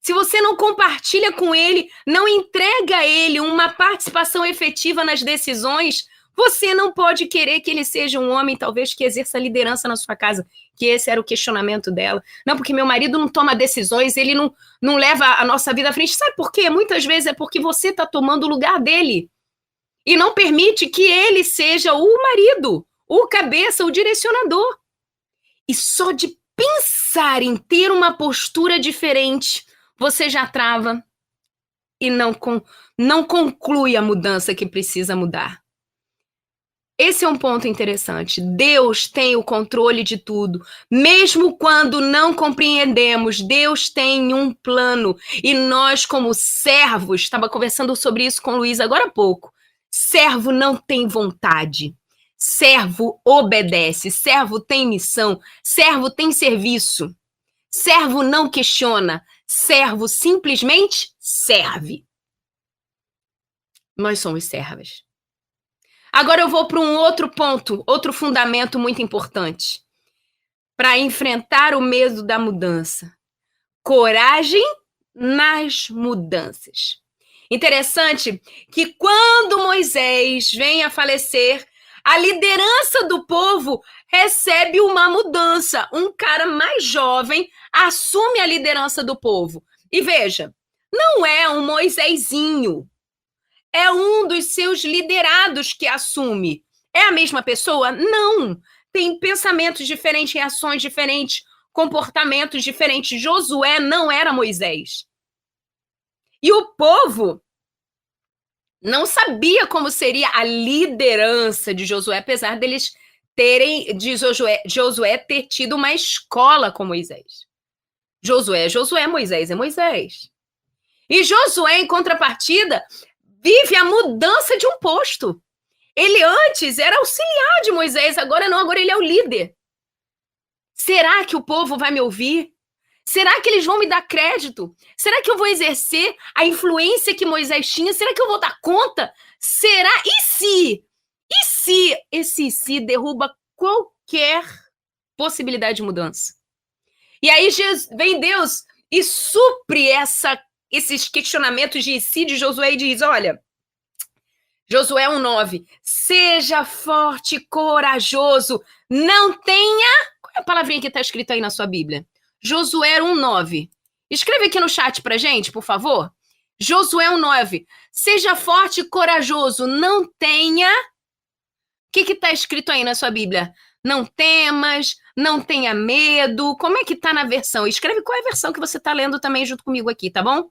se você não compartilha com ele, não entrega a ele uma participação efetiva nas decisões, você não pode querer que ele seja um homem, talvez, que exerça liderança na sua casa, que esse era o questionamento dela. Não, porque meu marido não toma decisões, ele não leva a nossa vida à frente. Sabe por quê? Muitas vezes é porque você está tomando o lugar dele e não permite que ele seja o marido, o cabeça, o direcionador. E só de pensar em ter uma postura diferente, você já trava e não conclui a mudança que precisa mudar. Esse é um ponto interessante. Deus tem o controle de tudo. Mesmo quando não compreendemos, Deus tem um plano. E nós, como servos, estava conversando sobre isso com o Luiz agora há pouco, servo não tem vontade. Servo obedece. Servo tem missão. Servo tem serviço. Servo não questiona. Servo simplesmente serve. Nós somos servas. Agora eu vou para um outro ponto, outro fundamento muito importante. Para enfrentar o medo da mudança. Coragem nas mudanças. Interessante que quando Moisés vem a falecer, a liderança do povo recebe uma mudança. Um cara mais jovem assume a liderança do povo. E veja, não é um Moisésinho. É um dos seus liderados que assume. É a mesma pessoa? Não. Tem pensamentos diferentes, reações diferentes, comportamentos diferentes. Josué não era Moisés. E o povo não sabia como seria a liderança de Josué, apesar deles Josué ter tido uma escola com Moisés. Josué é Josué, Moisés é Moisés. E Josué, em contrapartida, vive a mudança de um posto. Ele antes era auxiliar de Moisés, agora não, agora ele é o líder. Será que o povo vai me ouvir? Será que eles vão me dar crédito? Será que eu vou exercer a influência que Moisés tinha? Será que eu vou dar conta? Será? E se? E se esse se derruba qualquer possibilidade de mudança? E aí vem Deus e supre esses questionamentos de si de Josué e diz, olha, Josué 1:9, seja forte e corajoso, não tenha... Qual é a palavrinha que está escrita aí na sua Bíblia? Josué 1:9. Escreve aqui no chat pra gente, por favor. Josué 1:9. Seja forte e corajoso, não tenha... O que está escrito aí na sua Bíblia? Não temas, não tenha medo. Como é que está na versão? Escreve qual é a versão que você está lendo também junto comigo aqui, tá bom?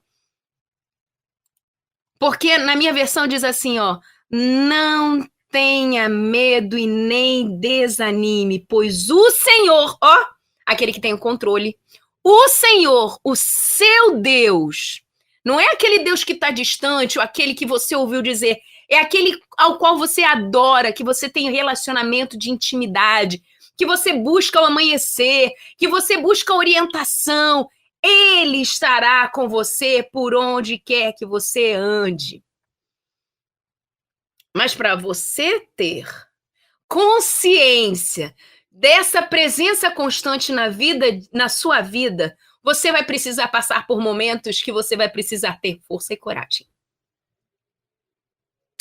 Porque na minha versão diz assim, ó, não tenha medo e nem desanime, pois o Senhor, ó, aquele que tem o controle, o Senhor, o seu Deus, não é aquele Deus que está distante, ou aquele que você ouviu dizer, é aquele ao qual você adora, que você tem relacionamento de intimidade, que você busca o amanhecer, que você busca orientação. Ele estará com você por onde quer que você ande. Mas para você ter consciência dessa presença constante na sua vida, você vai precisar passar por momentos que você vai precisar ter força e coragem.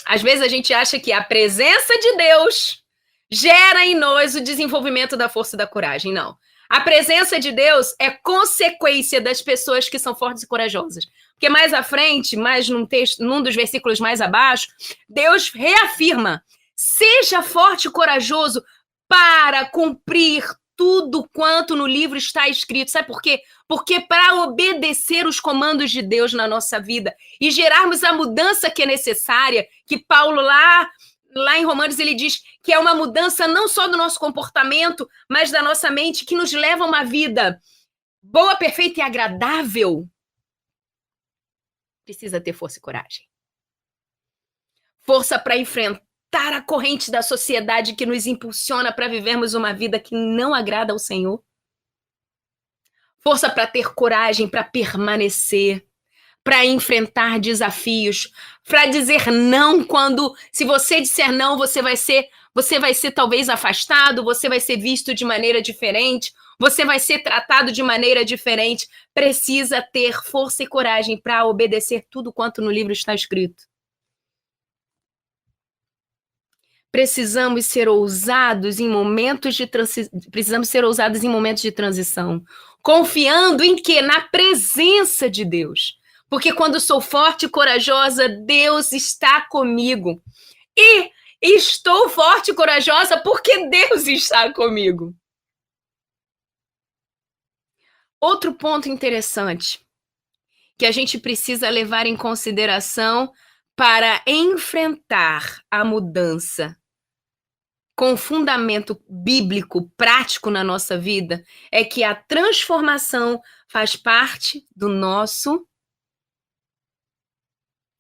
Às vezes a gente acha que a presença de Deus gera em nós o desenvolvimento da força e da coragem. Não. A presença de Deus é consequência das pessoas que são fortes e corajosas. Porque mais à frente, mais num dos versículos mais abaixo, Deus reafirma, seja forte e corajoso para cumprir tudo quanto no livro está escrito. Sabe por quê? Porque para obedecer os comandos de Deus na nossa vida e gerarmos a mudança que é necessária, que Paulo lá em Romanos ele diz que é uma mudança não só do nosso comportamento, mas da nossa mente, que nos leva a uma vida boa, perfeita e agradável, precisa ter força e coragem. Força para enfrentar a corrente da sociedade que nos impulsiona para vivermos uma vida que não agrada ao Senhor. Força para ter coragem para permanecer, para enfrentar desafios, para dizer não quando, se você disser não, você vai ser talvez afastado, você vai ser visto de maneira diferente, você vai ser tratado de maneira diferente. Precisa ter força e coragem para obedecer tudo quanto no livro está escrito. Precisamos ser ousados em momentos de transição, confiando em quê? Na presença de Deus. Porque quando sou forte e corajosa, Deus está comigo. E estou forte e corajosa porque Deus está comigo. Outro ponto interessante que a gente precisa levar em consideração para enfrentar a mudança com fundamento bíblico prático na nossa vida é que a transformação faz parte do nosso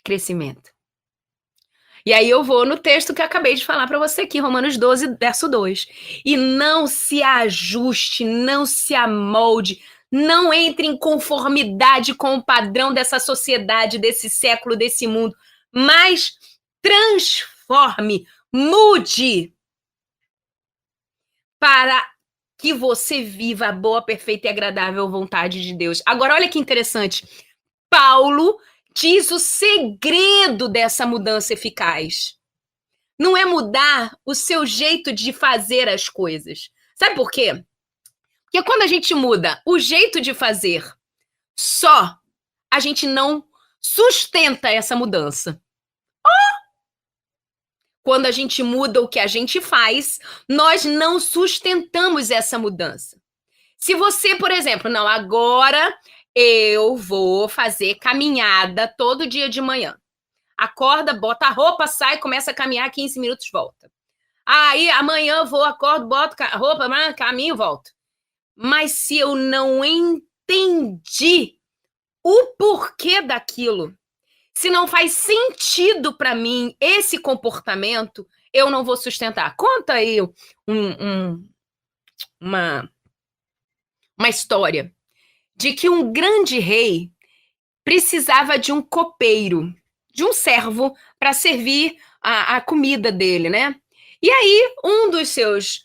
crescimento. E aí eu vou no texto que eu acabei de falar para você aqui, Romanos 12, verso 2. E não se ajuste, não se amolde, não entre em conformidade com o padrão dessa sociedade, desse século, desse mundo, mas transforme, mude para que você viva a boa, perfeita e agradável vontade de Deus. Agora, olha que interessante. Paulo diz o segredo dessa mudança eficaz. Não é mudar o seu jeito de fazer as coisas. Sabe por quê? Porque quando a gente muda o jeito de fazer só, a gente não sustenta essa mudança. Quando a gente muda o que a gente faz, nós não sustentamos essa mudança. Se você, por exemplo, não, agora eu vou fazer caminhada todo dia de manhã. Acorda, bota a roupa, sai, começa a caminhar, 15 minutos, volta. Aí amanhã eu vou, acordo, boto a roupa, caminho, volto. Mas se eu não entendi o porquê daquilo, se não faz sentido para mim esse comportamento, eu não vou sustentar. Conta aí uma história de que um grande rei precisava de um copeiro, de um servo para servir a comida dele, né? E aí, um dos seus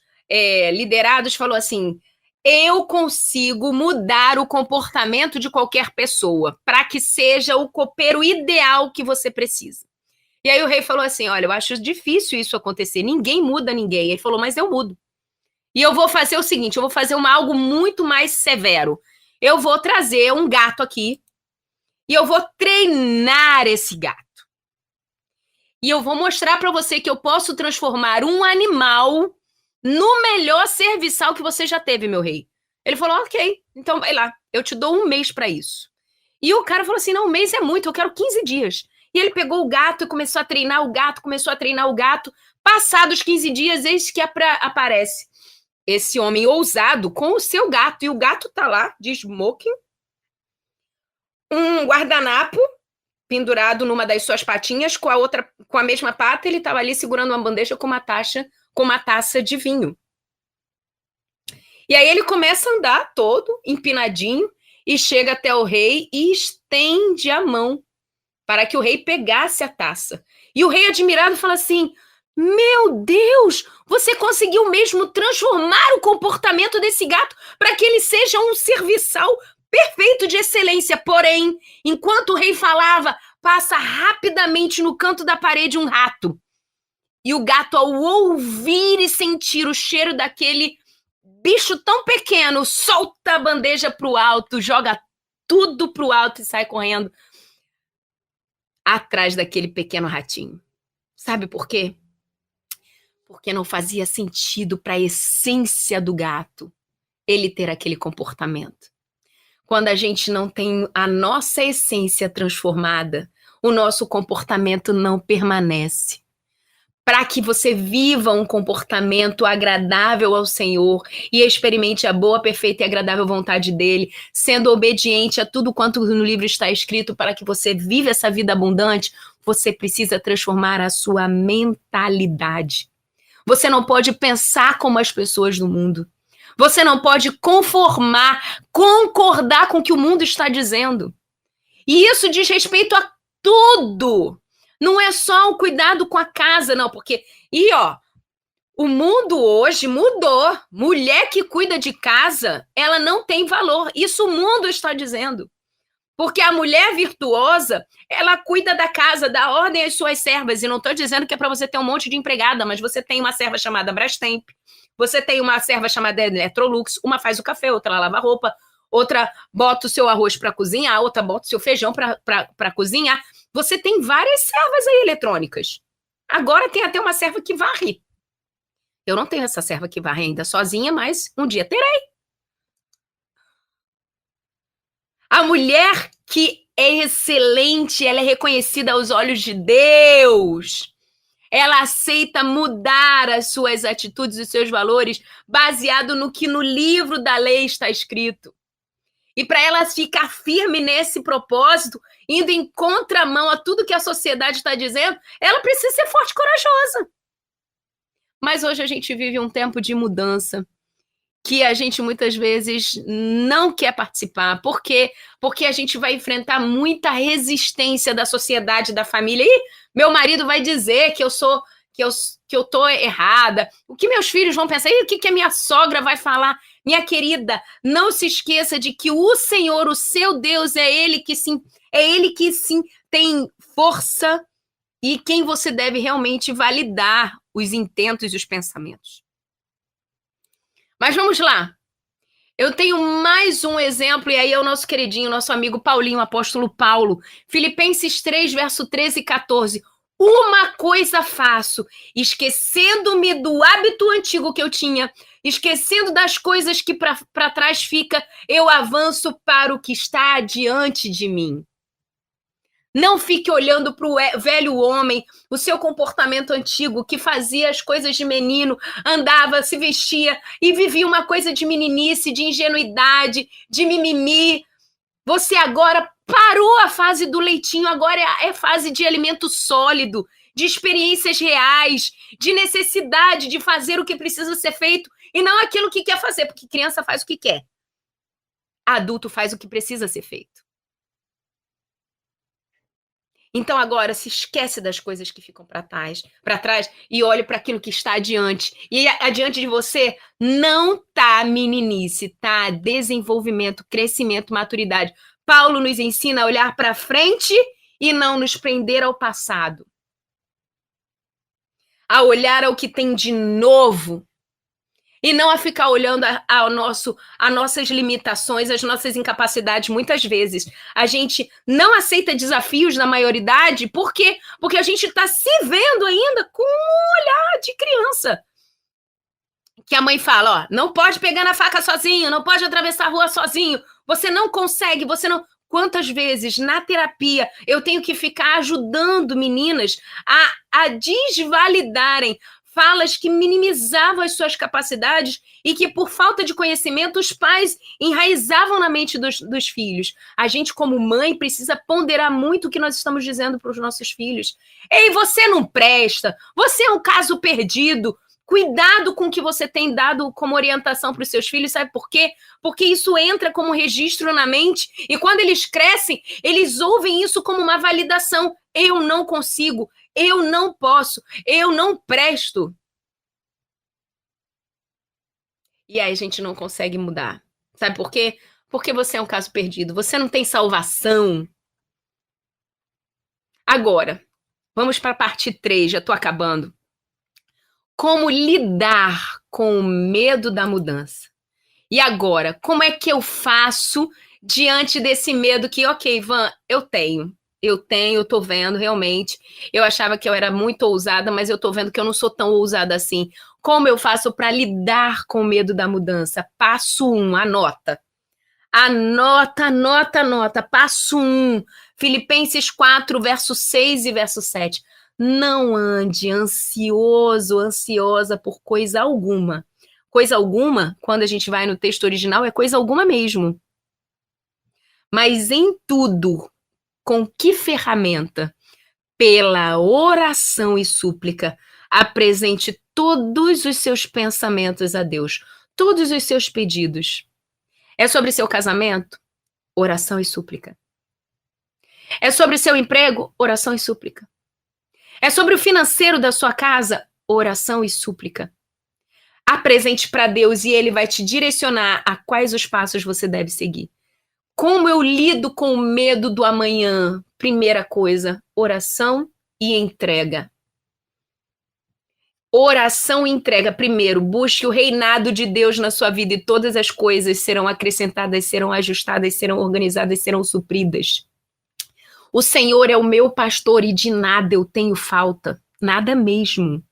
liderados falou assim: eu consigo mudar o comportamento de qualquer pessoa para que seja o copeiro ideal que você precisa. E aí o rei falou assim: olha, eu acho difícil isso acontecer, ninguém muda ninguém. Ele falou: mas eu mudo. E eu vou fazer o seguinte, eu vou fazer algo muito mais severo. Eu vou trazer um gato aqui e eu vou treinar esse gato. E eu vou mostrar para você que eu posso transformar um animal no melhor serviçal que você já teve, meu rei. Ele falou: ok, então vai lá, eu te dou 1 mês para isso. E o cara falou assim: não, 1 mês é muito, eu quero 15 dias. E ele pegou o gato e começou a treinar o gato, Passados 15 dias, eis que aparece esse homem ousado com o seu gato. E o gato tá lá, de smoking, um guardanapo pendurado numa das suas patinhas, com a mesma pata, ele estava ali segurando uma bandeja com uma taça de vinho. E aí ele começa a andar todo empinadinho e chega até o rei e estende a mão para que o rei pegasse a taça. E o rei, admirado, fala assim: meu Deus, você conseguiu mesmo transformar o comportamento desse gato para que ele seja um serviçal perfeito, de excelência. Porém, enquanto o rei falava, passa rapidamente no canto da parede um rato. E o gato, ao ouvir e sentir o cheiro daquele bicho tão pequeno, solta a bandeja para o alto, joga tudo para o alto e sai correndo atrás daquele pequeno ratinho. Sabe por quê? Porque não fazia sentido para a essência do gato ele ter aquele comportamento. Quando a gente não tem a nossa essência transformada, o nosso comportamento não permanece. Para que você viva um comportamento agradável ao Senhor e experimente a boa, perfeita e agradável vontade dele, sendo obediente a tudo quanto no livro está escrito, para que você viva essa vida abundante, você precisa transformar a sua mentalidade. Você não pode pensar como as pessoas do mundo. Você não pode concordar com o que o mundo está dizendo. E isso diz respeito a tudo. Não é só o cuidado com a casa, não, porque... o mundo hoje mudou. Mulher que cuida de casa, ela não tem valor. Isso o mundo está dizendo. Porque a mulher virtuosa, ela cuida da casa, dá ordem às suas servas. E não estou dizendo que é para você ter um monte de empregada, mas você tem uma serva chamada Brastemp, você tem uma serva chamada Electrolux, uma faz o café, outra lava a roupa, outra bota o seu arroz para cozinhar, outra bota o seu feijão para cozinhar. Você tem várias servas aí eletrônicas. Agora tem até uma serva que varre. Eu não tenho essa serva que varre ainda sozinha, mas um dia terei. A mulher que é excelente, ela é reconhecida aos olhos de Deus. Ela aceita mudar as suas atitudes e seus valores baseado no que no livro da lei está escrito. E para ela ficar firme nesse propósito, indo em contramão a tudo que a sociedade está dizendo, ela precisa ser forte e corajosa. Mas hoje a gente vive um tempo de mudança que a gente muitas vezes não quer participar. Por quê? Porque a gente vai enfrentar muita resistência da sociedade, da família. E meu marido vai dizer que eu tô errada. O que meus filhos vão pensar? E o que a minha sogra vai falar? Minha querida, não se esqueça de que o Senhor, o seu Deus, é Ele que sim tem força e quem você deve realmente validar os intentos e os pensamentos. Mas vamos lá. Eu tenho mais um exemplo, e aí é o nosso queridinho, nosso amigo Paulinho, apóstolo Paulo. Filipenses 3, verso 13 e 14. Uma coisa faço, esquecendo-me do hábito antigo que eu tinha, esquecendo das coisas que para trás fica, eu avanço para o que está diante de mim. Não fique olhando para o velho homem, o seu comportamento antigo, que fazia as coisas de menino, andava, se vestia e vivia uma coisa de meninice, de ingenuidade, de mimimi. Você agora parou a fase do leitinho, agora é fase de alimento sólido, de experiências reais, de necessidade de fazer o que precisa ser feito e não aquilo que quer fazer, porque criança faz o que quer. Adulto faz o que precisa ser feito. Então agora se esquece das coisas que ficam para trás e olhe para aquilo que está adiante. E adiante de você não tá meninice, tá desenvolvimento, crescimento, maturidade. Paulo nos ensina a olhar para frente e não nos prender ao passado. A olhar ao que tem de novo. E não a ficar olhando as nossas limitações, as nossas incapacidades. Muitas vezes a gente não aceita desafios da maioridade. Por quê? Porque a gente está se vendo ainda com um olhar de criança. Que a mãe fala, ó, não pode pegar na faca sozinho, não pode atravessar a rua sozinho, você não consegue, você não... Quantas vezes na terapia eu tenho que ficar ajudando meninas a desvalidarem falas que minimizavam as suas capacidades e que, por falta de conhecimento, os pais enraizavam na mente dos filhos. A gente, como mãe, precisa ponderar muito o que nós estamos dizendo para os nossos filhos. Ei, você não presta, você é um caso perdido. Cuidado com o que você tem dado como orientação para os seus filhos, sabe por quê? Porque isso entra como registro na mente e quando eles crescem, eles ouvem isso como uma validação. Eu não consigo, eu não posso, eu não presto. E aí a gente não consegue mudar. Sabe por quê? Porque você é um caso perdido, você não tem salvação. Agora, vamos para a parte 3, já estou acabando. Como lidar com o medo da mudança? E agora, como é que eu faço diante desse medo que, ok, Van, eu tô vendo realmente. Eu achava que eu era muito ousada, mas eu tô vendo que eu não sou tão ousada assim. Como eu faço para lidar com o medo da mudança? Passo 1, anota. Anota. Passo 1, Filipenses 4, verso 6 e verso 7. Não ande ansiosa por coisa alguma. Coisa alguma, quando a gente vai no texto original, é coisa alguma mesmo. Mas em tudo, com que ferramenta? Pela oração e súplica, apresente todos os seus pensamentos a Deus, todos os seus pedidos. É sobre seu casamento? Oração e súplica. É sobre seu emprego? Oração e súplica. É sobre o financeiro da sua casa? Oração e súplica. Apresente para Deus e Ele vai te direcionar a quais os passos você deve seguir. Como eu lido com o medo do amanhã? Primeira coisa, oração e entrega. Oração e entrega. Primeiro, busque o reinado de Deus na sua vida e todas as coisas serão acrescentadas, serão ajustadas, serão organizadas, serão supridas. O Senhor é o meu pastor e de nada eu tenho falta, nada mesmo.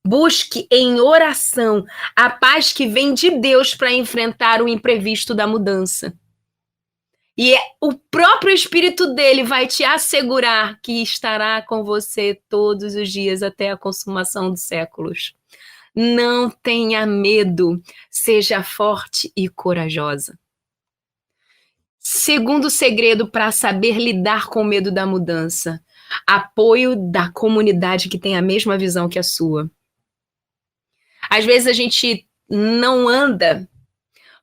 Busque em oração a paz que vem de Deus para enfrentar o imprevisto da mudança. E o próprio Espírito dele vai te assegurar que estará com você todos os dias até a consumação dos séculos. Não tenha medo, seja forte e corajosa. Segundo segredo para saber lidar com o medo da mudança, apoio da comunidade que tem a mesma visão que a sua. Às vezes a gente não anda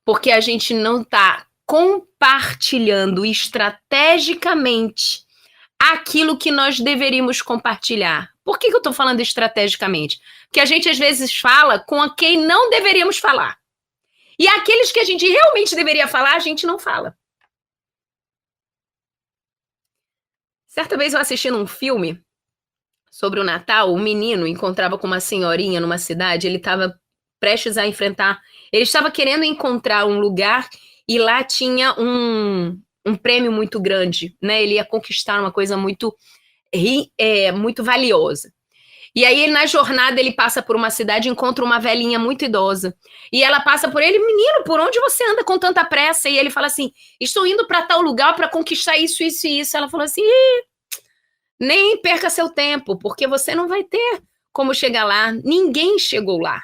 porque a gente não está compartilhando estrategicamente aquilo que nós deveríamos compartilhar. Por que eu estou falando estrategicamente? Porque a gente às vezes fala com quem não deveríamos falar. E aqueles que a gente realmente deveria falar, a gente não fala. Certa vez eu assisti num filme sobre o Natal, um menino encontrava com uma senhorinha numa cidade, ele estava prestes a enfrentar, ele estava querendo encontrar um lugar e lá tinha um prêmio muito grande, né? Ele ia conquistar uma coisa muito valiosa. E aí, na jornada, ele passa por uma cidade e encontra uma velhinha muito idosa. E ela passa por ele, menino, por onde você anda com tanta pressa? E ele fala assim, estou indo para tal lugar para conquistar isso, isso e isso. Ela falou assim, nem perca seu tempo, porque você não vai ter como chegar lá. Ninguém chegou lá.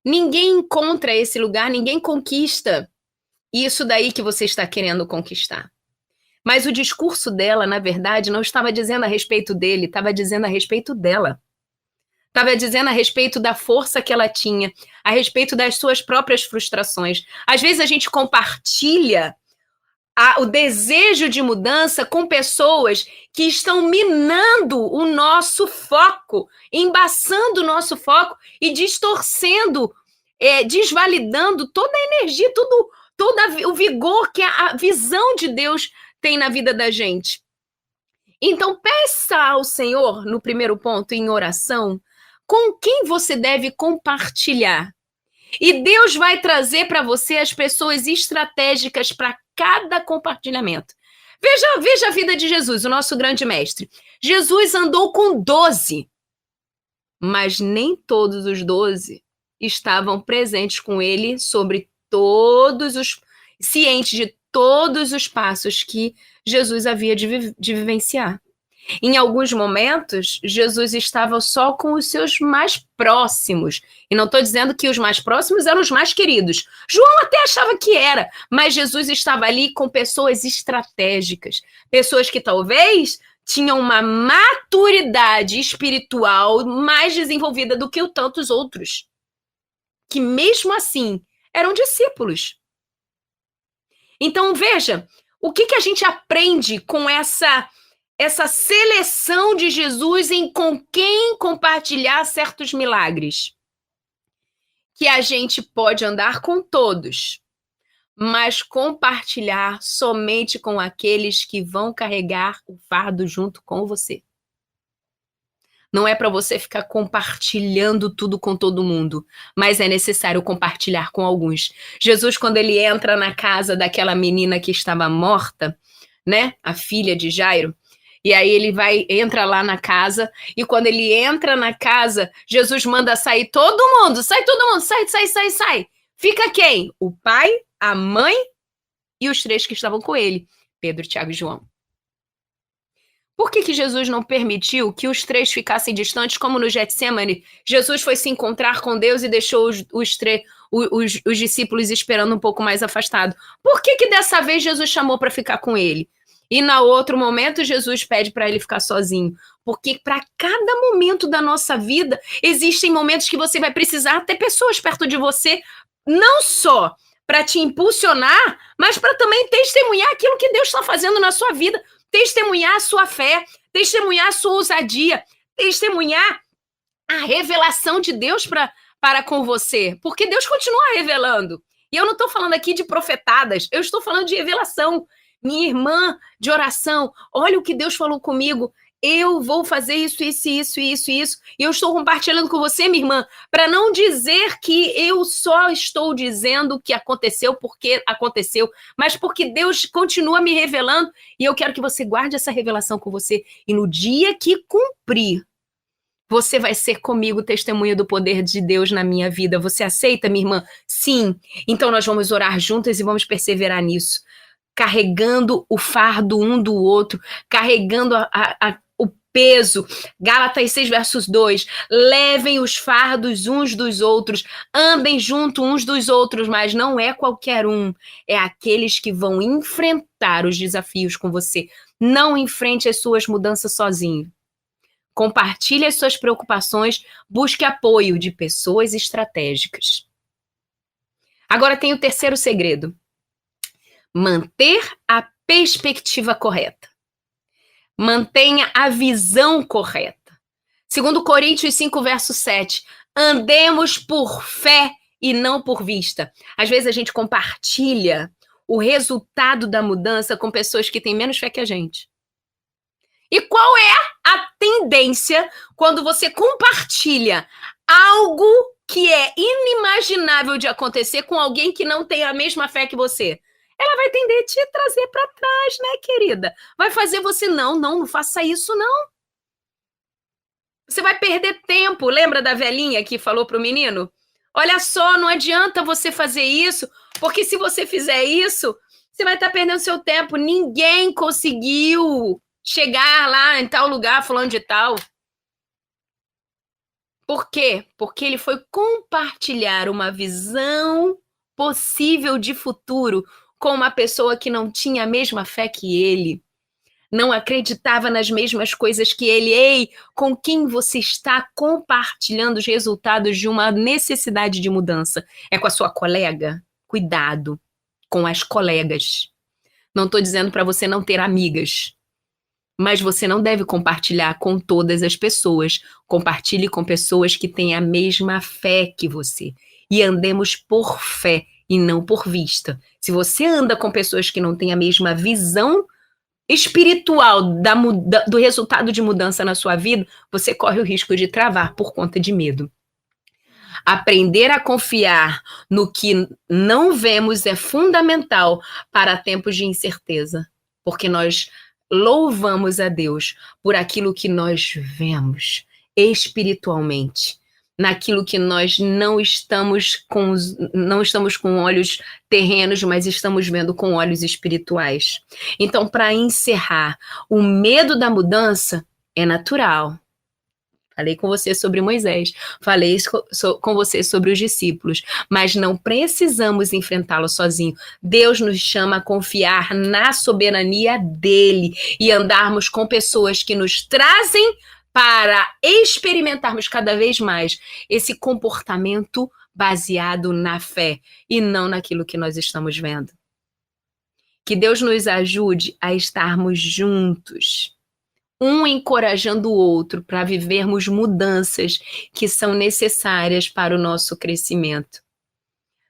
Ninguém encontra esse lugar, ninguém conquista isso daí que você está querendo conquistar. Mas o discurso dela, na verdade, não estava dizendo a respeito dele, estava dizendo a respeito dela. Estava dizendo a respeito da força que ela tinha, a respeito das suas próprias frustrações. Às vezes a gente compartilha o desejo de mudança com pessoas que estão minando o nosso foco, embaçando o nosso foco e distorcendo, desvalidando toda a energia, todo o vigor que a visão de Deus tem na vida da gente. Então, peça ao Senhor, no primeiro ponto, em oração, com quem você deve compartilhar. E Deus vai trazer para você as pessoas estratégicas para cada compartilhamento. Veja a vida de Jesus, o nosso grande mestre. Jesus andou com 12, mas nem todos os 12 estavam presentes com ele cientes de todos os passos que Jesus havia de vivenciar. Em alguns momentos, Jesus estava só com os seus mais próximos. E não estou dizendo que os mais próximos eram os mais queridos. João até achava que era, mas Jesus estava ali com pessoas estratégicas. Pessoas que talvez tinham uma maturidade espiritual mais desenvolvida do que tantos outros. Que mesmo assim, eram discípulos. Então, veja, o que a gente aprende com essa seleção de Jesus em com quem compartilhar certos milagres? Que a gente pode andar com todos, mas compartilhar somente com aqueles que vão carregar o fardo junto com você. Não é para você ficar compartilhando tudo com todo mundo, mas é necessário compartilhar com alguns. Jesus, quando ele entra na casa daquela menina que estava morta, né, a filha de Jairo, e aí ele entra lá na casa, e quando ele entra na casa, Jesus manda sair todo mundo, sai, sai. Fica quem? O pai, a mãe e os 3 que estavam com ele, Pedro, Tiago e João. Por que Jesus não permitiu que os 3 ficassem distantes, como no Getsemane? Jesus foi se encontrar com Deus e deixou os discípulos esperando um pouco mais afastado. Por que dessa vez Jesus chamou para ficar com ele? E no outro momento, Jesus pede para ele ficar sozinho. Porque para cada momento da nossa vida, existem momentos que você vai precisar ter pessoas perto de você, não só para te impulsionar, mas para também testemunhar aquilo que Deus está fazendo na sua vida. Testemunhar a sua fé, testemunhar a sua ousadia, testemunhar a revelação de Deus para com você. Porque Deus continua revelando. E eu não estou falando aqui de profetadas, eu estou falando de revelação. Minha irmã de oração, olha o que Deus falou comigo. Eu vou fazer isso. E eu estou compartilhando com você, minha irmã, para não dizer que eu só estou dizendo que aconteceu porque aconteceu, mas porque Deus continua me revelando e eu quero que você guarde essa revelação com você. E no dia que cumprir, você vai ser comigo testemunha do poder de Deus na minha vida. Você aceita, minha irmã? Sim. Então nós vamos orar juntas e vamos perseverar nisso. Carregando o fardo um do outro, carregando o peso. Gálatas 6, versos 2. Levem os fardos uns dos outros, andem junto uns dos outros, mas não é qualquer um, é aqueles que vão enfrentar os desafios com você. Não enfrente as suas mudanças sozinho. Compartilhe as suas preocupações, busque apoio de pessoas estratégicas. Agora tem o terceiro segredo. Manter a perspectiva correta. Mantenha a visão correta. Segundo Coríntios 5, verso 7. Andemos por fé e não por vista. Às vezes a gente compartilha o resultado da mudança com pessoas que têm menos fé que a gente. E qual é a tendência quando você compartilha algo que é inimaginável de acontecer com alguém que não tem a mesma fé que você? Ela vai tender a te trazer para trás, né, querida? Vai fazer você, não faça isso, não. Você vai perder tempo. Lembra da velhinha que falou para o menino? Olha só, não adianta você fazer isso, porque se você fizer isso, você vai estar perdendo seu tempo. Ninguém conseguiu chegar lá em tal lugar falando de tal. Por quê? Porque ele foi compartilhar uma visão possível de futuro com uma pessoa que não tinha a mesma fé que ele. não acreditava nas mesmas coisas que ele. Ei, com quem você está compartilhando os resultados de uma necessidade de mudança? É com a sua colega? Cuidado com as colegas. Não estou dizendo para você não ter amigas, mas você não deve compartilhar com todas as pessoas. Compartilhe com pessoas que têm a mesma fé que você. E andemos por fé e não por vista. Se você anda com pessoas que não têm a mesma visão espiritual do resultado de mudança na sua vida, você corre o risco de travar por conta de medo. Aprender a confiar no que não vemos é fundamental para tempos de incerteza, porque nós louvamos a Deus por aquilo que nós vemos espiritualmente, naquilo que nós não estamos com olhos terrenos, mas estamos vendo com olhos espirituais. Então, para encerrar, o medo da mudança é natural. Falei com você sobre Moisés, falei com você sobre os discípulos, mas não precisamos enfrentá-lo sozinho. Deus nos chama a confiar na soberania dele e andarmos com pessoas que nos trazem para experimentarmos cada vez mais esse comportamento baseado na fé e não naquilo que nós estamos vendo. Que Deus nos ajude a estarmos juntos, um encorajando o outro para vivermos mudanças que são necessárias para o nosso crescimento.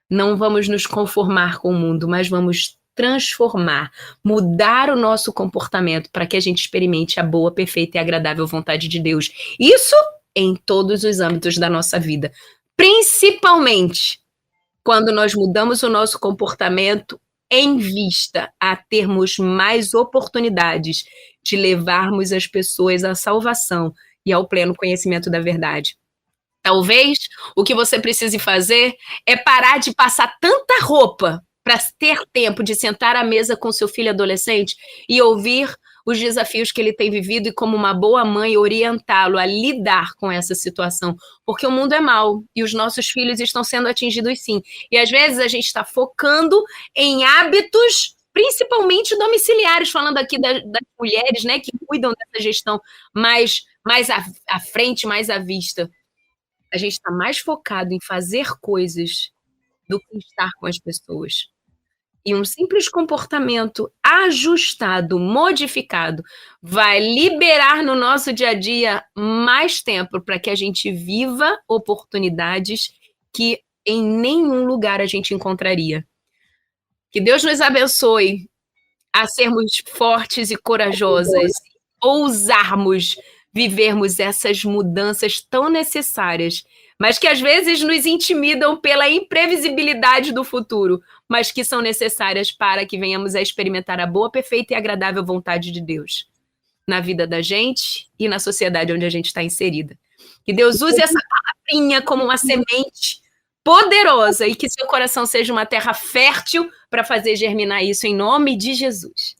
Não vamos nos conformar com o mundo, mas vamos transformar, mudar o nosso comportamento para que a gente experimente a boa, perfeita e agradável vontade de Deus. Isso em todos os âmbitos da nossa vida, principalmente quando nós mudamos o nosso comportamento em vista a termos mais oportunidades de levarmos as pessoas à salvação e ao pleno conhecimento da verdade. Talvez o que você precise fazer é parar de passar tanta roupa para ter tempo de sentar à mesa com seu filho adolescente e ouvir os desafios que ele tem vivido e, como uma boa mãe, orientá-lo a lidar com essa situação. Porque o mundo é mau e os nossos filhos estão sendo atingidos sim. E às vezes a gente está focando em hábitos, principalmente domiciliares, falando aqui das mulheres, né, que cuidam dessa gestão mais à frente, mais à vista. A gente está mais focado em fazer coisas do que estar com as pessoas. E um simples comportamento ajustado, modificado, vai liberar no nosso dia a dia mais tempo para que a gente viva oportunidades que em nenhum lugar a gente encontraria. Que Deus nos abençoe a sermos fortes e corajosas, ousarmos vivermos essas mudanças tão necessárias, mas que às vezes nos intimidam pela imprevisibilidade do futuro, mas que são necessárias para que venhamos a experimentar a boa, perfeita e agradável vontade de Deus na vida da gente e na sociedade onde a gente está inserida. Que Deus use essa palavrinha como uma semente poderosa e que seu coração seja uma terra fértil para fazer germinar isso em nome de Jesus.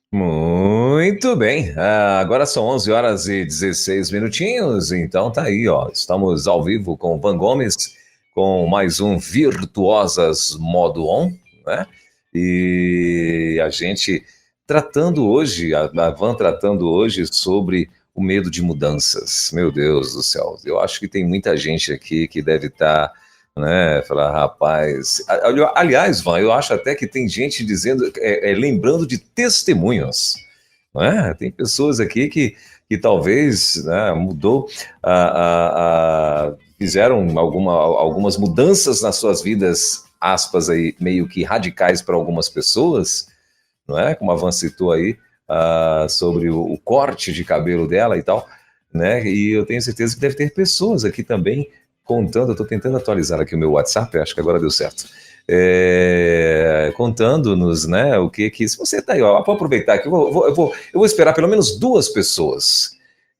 Muito bem, agora são 11 horas e 16 minutinhos, então tá aí, ó, estamos ao vivo com o Van Gomes, com mais um Virtuosas Modo On, né, e a gente tratando hoje, a Van tratando hoje sobre o medo de mudanças. Meu Deus do céu, eu acho que tem muita gente aqui que deve estar, né, falar, rapaz, aliás, Van, eu acho até que tem gente dizendo, lembrando de testemunhos, não é? Tem pessoas aqui que talvez, né, mudou, fizeram algumas mudanças nas suas vidas, aspas aí, meio que radicais para algumas pessoas, não é? Como a Van citou aí, sobre o corte de cabelo dela e tal, né? E eu tenho certeza que deve ter pessoas aqui também contando, eu estou tentando atualizar aqui o meu WhatsApp, acho que agora deu certo, contando-nos, né, o que se você está aí, ó, vou aproveitar que eu vou esperar pelo menos 2 pessoas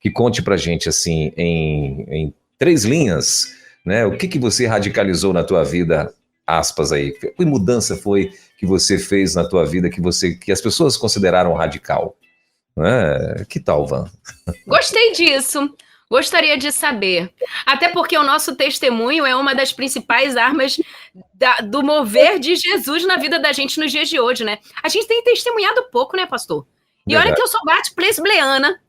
que conte pra gente, assim, em 3 linhas, né, o que você radicalizou na tua vida, aspas aí, que mudança foi que você fez na tua vida que as pessoas consideraram radical, né? Que tal, Van? Gostei disso. Gostaria de saber. Até porque o nosso testemunho é uma das principais armas do mover de Jesus na vida da gente nos dias de hoje, né? A gente tem testemunhado pouco, né, pastor? E olha que eu sou bate-place-bleana.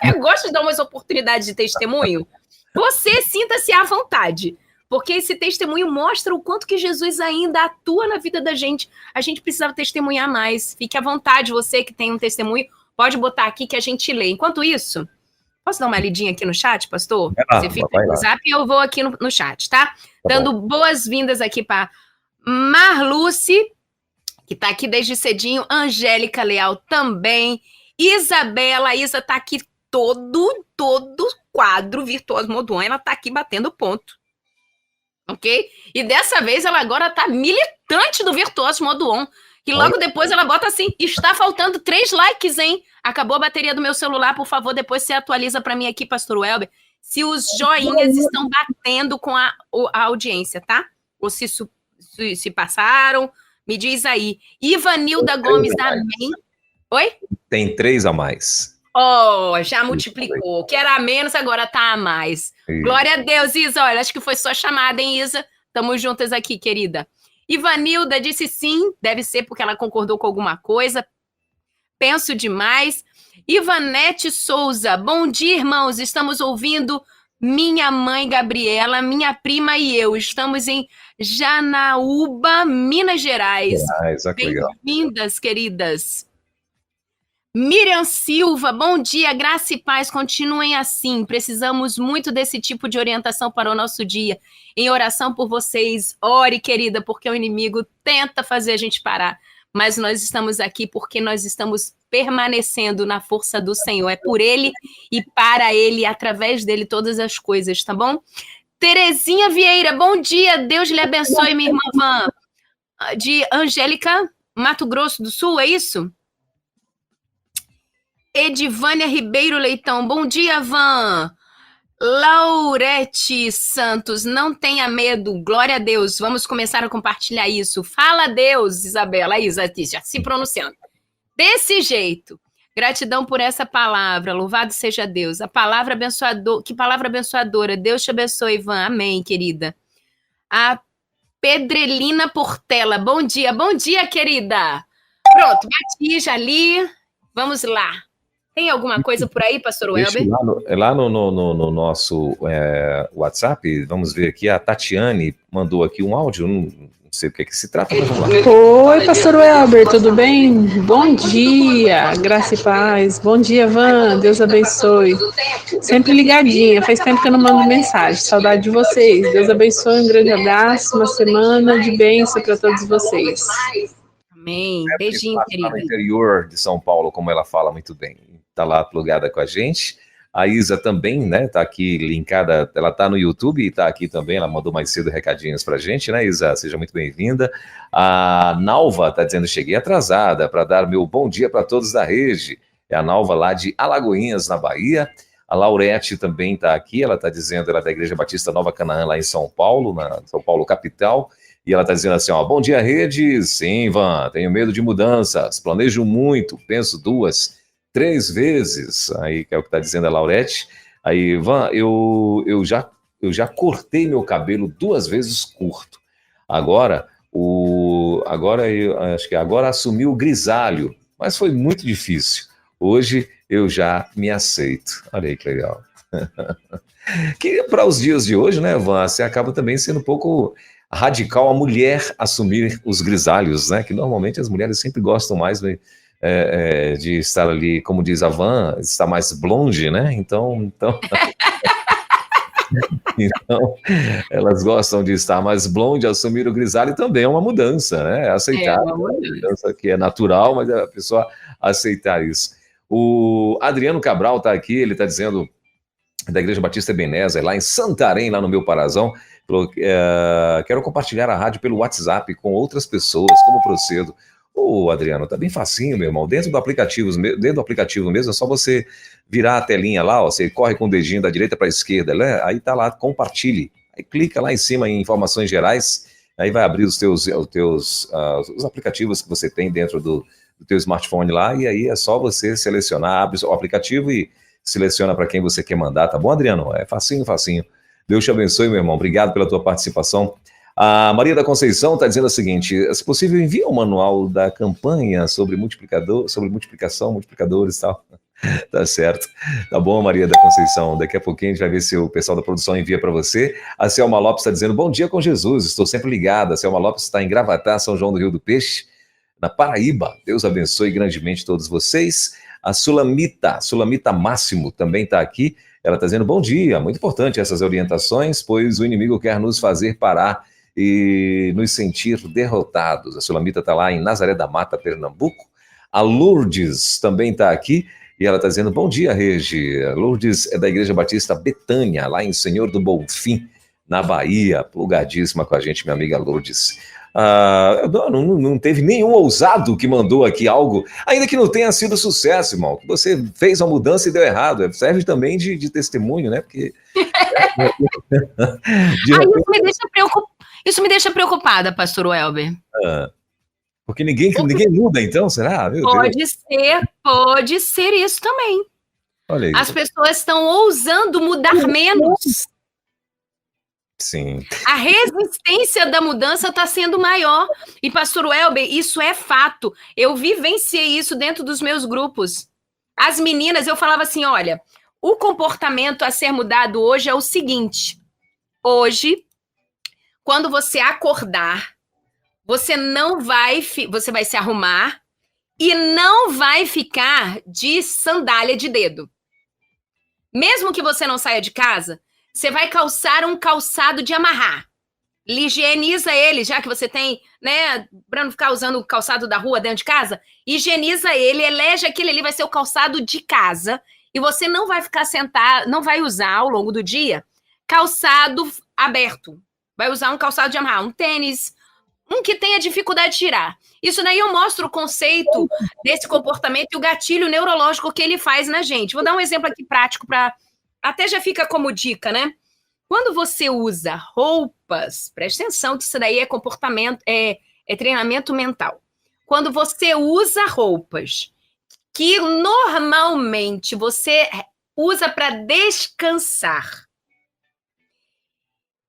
Eu gosto de dar umas oportunidades de testemunho. Você sinta-se à vontade, porque esse testemunho mostra o quanto que Jesus ainda atua na vida da gente. A gente precisava testemunhar mais. Fique à vontade, você que tem um testemunho, pode botar aqui que a gente lê. Enquanto isso, posso dar uma lidinha aqui no chat, pastor? Você fica no WhatsApp e eu vou aqui no chat, tá? Dando boas-vindas aqui para Marluce, que tá aqui desde cedinho, Angélica Leal também, Isabela, a Isa tá aqui todo quadro Virtuoso Modo On, ela tá aqui batendo ponto, ok? E dessa vez ela agora tá militante do Virtuoso Modo On, que logo depois ela bota assim, está faltando 3 likes, hein? Acabou a bateria do meu celular, por favor, depois você atualiza para mim aqui, pastor Welber, se os joinhas estão batendo com a audiência, tá? Ou se passaram, me diz aí. Ivanilda Gomes, amém. Oi? Tem 3 a mais. Oh, já multiplicou. Que era a menos, agora tá a mais. Isso. Glória a Deus, Isa. Olha, acho que foi sua chamada, hein, Isa? Tamo juntas aqui, querida. Ivanilda disse sim, deve ser porque ela concordou com alguma coisa. Penso demais. Ivanete Souza, bom dia, irmãos. Estamos ouvindo minha mãe Gabriela, minha prima e eu. Estamos em Janaúba, Minas Gerais. Bem-vindas, queridas. Miriam Silva, bom dia, graça e paz, continuem assim, precisamos muito desse tipo de orientação para o nosso dia, em oração por vocês, ore, querida, porque o inimigo tenta fazer a gente parar, mas nós estamos aqui porque nós estamos permanecendo na força do Senhor, é por Ele e para Ele, e através dEle todas as coisas, tá bom? Terezinha Vieira, bom dia, Deus lhe abençoe, minha irmã Van, de Angélica, Mato Grosso do Sul, é isso? Edivânia Ribeiro Leitão, bom dia, Van. Laurete Santos, não tenha medo, glória a Deus, vamos começar a compartilhar isso. Fala Deus, Isabela, Isa, já se pronunciando. Desse jeito, gratidão por essa palavra, louvado seja Deus. A palavra abençoadora, que palavra abençoadora, Deus te abençoe, Van, amém, querida. A Pedrelina Portela, bom dia, querida. Pronto, bati, já li, vamos lá. Tem alguma coisa por aí, pastor Welber? Lá no nosso WhatsApp, vamos ver aqui, a Tatiane mandou aqui um áudio, não sei o que se trata, mas vamos lá. Oi, pastor Welber, tudo bem? Bom dia, graça e paz. Bom dia, Van, Deus abençoe. Sempre ligadinha, faz tempo que eu não mando mensagem, saudade de vocês. Deus abençoe, um grande abraço, uma semana de bênção para todos vocês. Amém, beijinho, querida. No interior de São Paulo, como ela fala muito bem. Está lá plugada com a gente. A Isa também, né? Está aqui linkada. Ela está no YouTube e está aqui também. Ela mandou mais cedo recadinhos para a gente, né, Isa? Seja muito bem-vinda. A Nalva está dizendo: cheguei atrasada para dar meu bom dia para todos da rede. É a Nalva lá de Alagoinhas, na Bahia. A Laurete também está aqui. Ela está dizendo, ela é da Igreja Batista Nova Canaã, lá em São Paulo, na São Paulo capital. E ela está dizendo assim, ó: bom dia, rede. Sim, Van, tenho medo de mudanças. Planejo muito, penso 2, 3 vezes, aí que é o que está dizendo a Laurete. Aí, Van, eu já cortei meu cabelo 2 vezes curto. Agora eu acho que agora assumi o grisalho, mas foi muito difícil. Hoje eu já me aceito. Olha aí que legal. Que para os dias de hoje, né, Van, você acaba também sendo um pouco radical a mulher assumir os grisalhos, né? Que normalmente as mulheres sempre gostam mais de estar ali, como diz a Van, estar mais blonde, né? Então elas gostam de estar mais blonde, assumir o grisalho também é uma mudança, né? Aceitar, uma mudança que é natural, mas a pessoa aceitar isso. O Adriano Cabral está aqui, ele está dizendo, da Igreja Batista Ebenezer, lá em Santarém, lá no meu Parazão, falou, quero compartilhar a rádio pelo WhatsApp com outras pessoas, como procedo? Ô, Adriano, tá bem facinho, meu irmão. Dentro do aplicativo mesmo, é só você virar a telinha lá, ó, você corre com o dedinho da direita para a esquerda, né? Aí tá lá, compartilhe. Aí clica lá em cima em informações gerais, aí vai abrir os aplicativos que você tem dentro do teu smartphone lá, e aí é só você selecionar, abre o aplicativo e seleciona para quem você quer mandar, tá bom, Adriano? É facinho, facinho. Deus te abençoe, meu irmão. Obrigado pela tua participação. A Maria da Conceição está dizendo o seguinte: se possível, envia o manual da campanha sobre multiplicação, multiplicadores e tal. Tá certo. Tá bom, Maria da Conceição. Daqui a pouquinho a gente vai ver se o pessoal da produção envia para você. A Selma Lopes está dizendo: bom dia com Jesus, estou sempre ligada. A Selma Lopes está em Gravatá, São João do Rio do Peixe, na Paraíba. Deus abençoe grandemente todos vocês. A Sulamita Máximo também está aqui. Ela está dizendo: bom dia, muito importante essas orientações, pois o inimigo quer nos fazer parar e nos sentir derrotados. A Sulamita está lá em Nazaré da Mata, Pernambuco. A Lourdes também está aqui e ela está dizendo: bom dia, Regi. A Lourdes é da Igreja Batista Betânia, lá em Senhor do Bonfim, na Bahia, plugadíssima com a gente, minha amiga Lourdes. Não teve nenhum ousado que mandou aqui algo, ainda que não tenha sido sucesso, irmão. Você fez uma mudança e deu errado. Serve também de testemunho, né? Porque... Isso me deixa preocupada, pastor Welber. Porque ninguém muda, então, será? Meu Deus. Pode ser isso também. Olha aí. As pessoas estão ousando mudar menos. Sim. A resistência da mudança está sendo maior. E, pastor Welber, isso é fato. Eu vivenciei isso dentro dos meus grupos. As meninas, eu falava assim, olha, o comportamento a ser mudado hoje é o seguinte. Hoje, quando você acordar, você vai se arrumar e não vai ficar de sandália de dedo. Mesmo que você não saia de casa, você vai calçar um calçado de amarrar. Higieniza ele, já que você tem, né, para não ficar usando o calçado da rua dentro de casa, higieniza ele, elege aquele ali, vai ser o calçado de casa, e você não vai ficar sentado, não vai usar ao longo do dia calçado aberto. Vai usar um calçado de amarrar, um tênis, um que tenha dificuldade de tirar. Isso daí eu mostro o conceito desse comportamento e o gatilho neurológico que ele faz na gente. Vou dar um exemplo aqui prático para... Até já fica como dica, né? Quando você usa roupas, preste atenção que isso daí é comportamento, é treinamento mental. Quando você usa roupas que normalmente você usa para descansar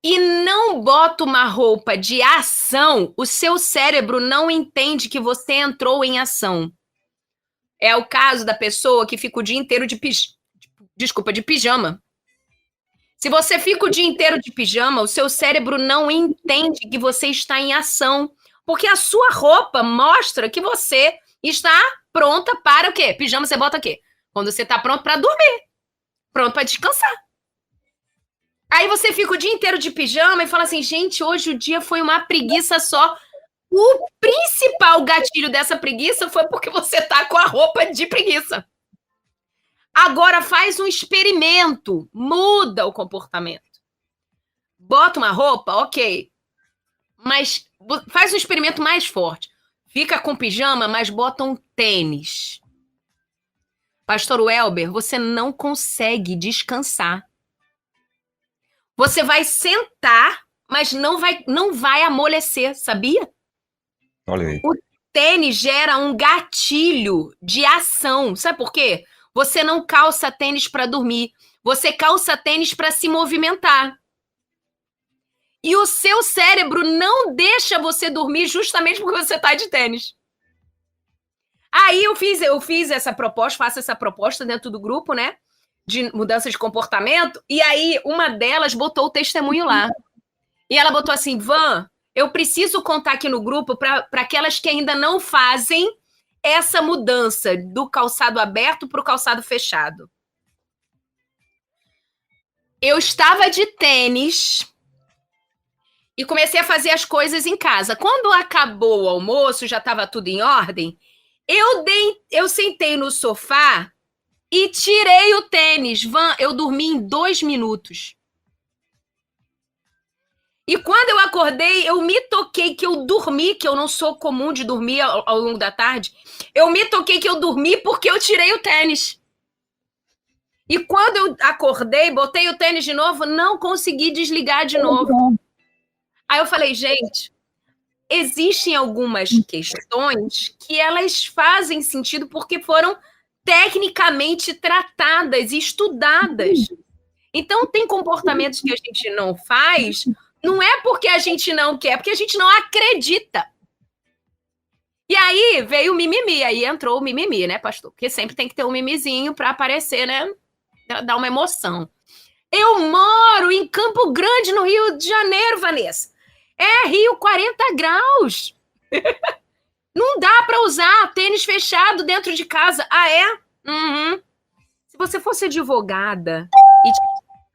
e não bota uma roupa de ação, o seu cérebro não entende que você entrou em ação. É o caso da pessoa que fica o dia inteiro de pijama. Se você fica o dia inteiro de pijama, o seu cérebro não entende que você está em ação, porque a sua roupa mostra que você está pronta para o quê? Pijama você bota o quê? Quando você está pronto para dormir, pronto para descansar. Aí você fica o dia inteiro de pijama e fala assim, gente, hoje o dia foi uma preguiça só. O principal gatilho dessa preguiça foi porque você tá com a roupa de preguiça. Agora faz um experimento, muda o comportamento. Bota uma roupa, ok, mas faz um experimento mais forte. Fica com pijama, mas bota um tênis. Pastor Welber, você não consegue descansar. Você vai sentar, mas não vai amolecer, sabia? Olha aí. O tênis gera um gatilho de ação. Sabe por quê? Você não calça tênis para dormir. Você calça tênis para se movimentar. E o seu cérebro não deixa você dormir justamente porque você está de tênis. Aí eu fiz essa proposta, faço essa proposta dentro do grupo, né? De mudança de comportamento, e aí uma delas botou o testemunho lá. E ela botou assim, Van, eu preciso contar aqui no grupo para aquelas que ainda não fazem essa mudança do calçado aberto para o calçado fechado. Eu estava de tênis e comecei a fazer as coisas em casa. Quando acabou o almoço, já estava tudo em ordem, eu sentei no sofá e tirei o tênis. Van, eu dormi em 2 minutos. E quando eu acordei, eu me toquei que eu dormi, que eu não sou comum de dormir ao longo da tarde. Eu me toquei que eu dormi porque eu tirei o tênis. E quando eu acordei, botei o tênis de novo, não consegui desligar de novo. Aí eu falei, gente, existem algumas questões que elas fazem sentido porque foram tecnicamente tratadas e estudadas. Então, tem comportamentos que a gente não faz, Não é porque a gente não quer, é porque a gente não acredita. E aí veio o mimimi, aí entrou o mimimi, né, pastor? Porque sempre tem que ter um mimizinho para aparecer, né? Dar uma emoção. Eu moro em Campo Grande, no Rio de Janeiro, Vanessa. É Rio 40 graus. Não dá para usar tênis fechado dentro de casa. Ah, é? Uhum. Se você fosse advogada e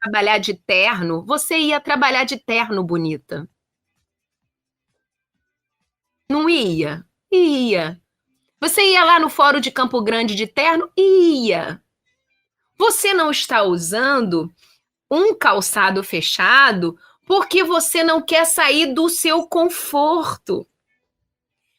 trabalhar de terno, você ia trabalhar de terno, bonita. Não ia? Ia. Você ia lá no Fórum de Campo Grande de terno? Ia. Você não está usando um calçado fechado porque você não quer sair do seu conforto.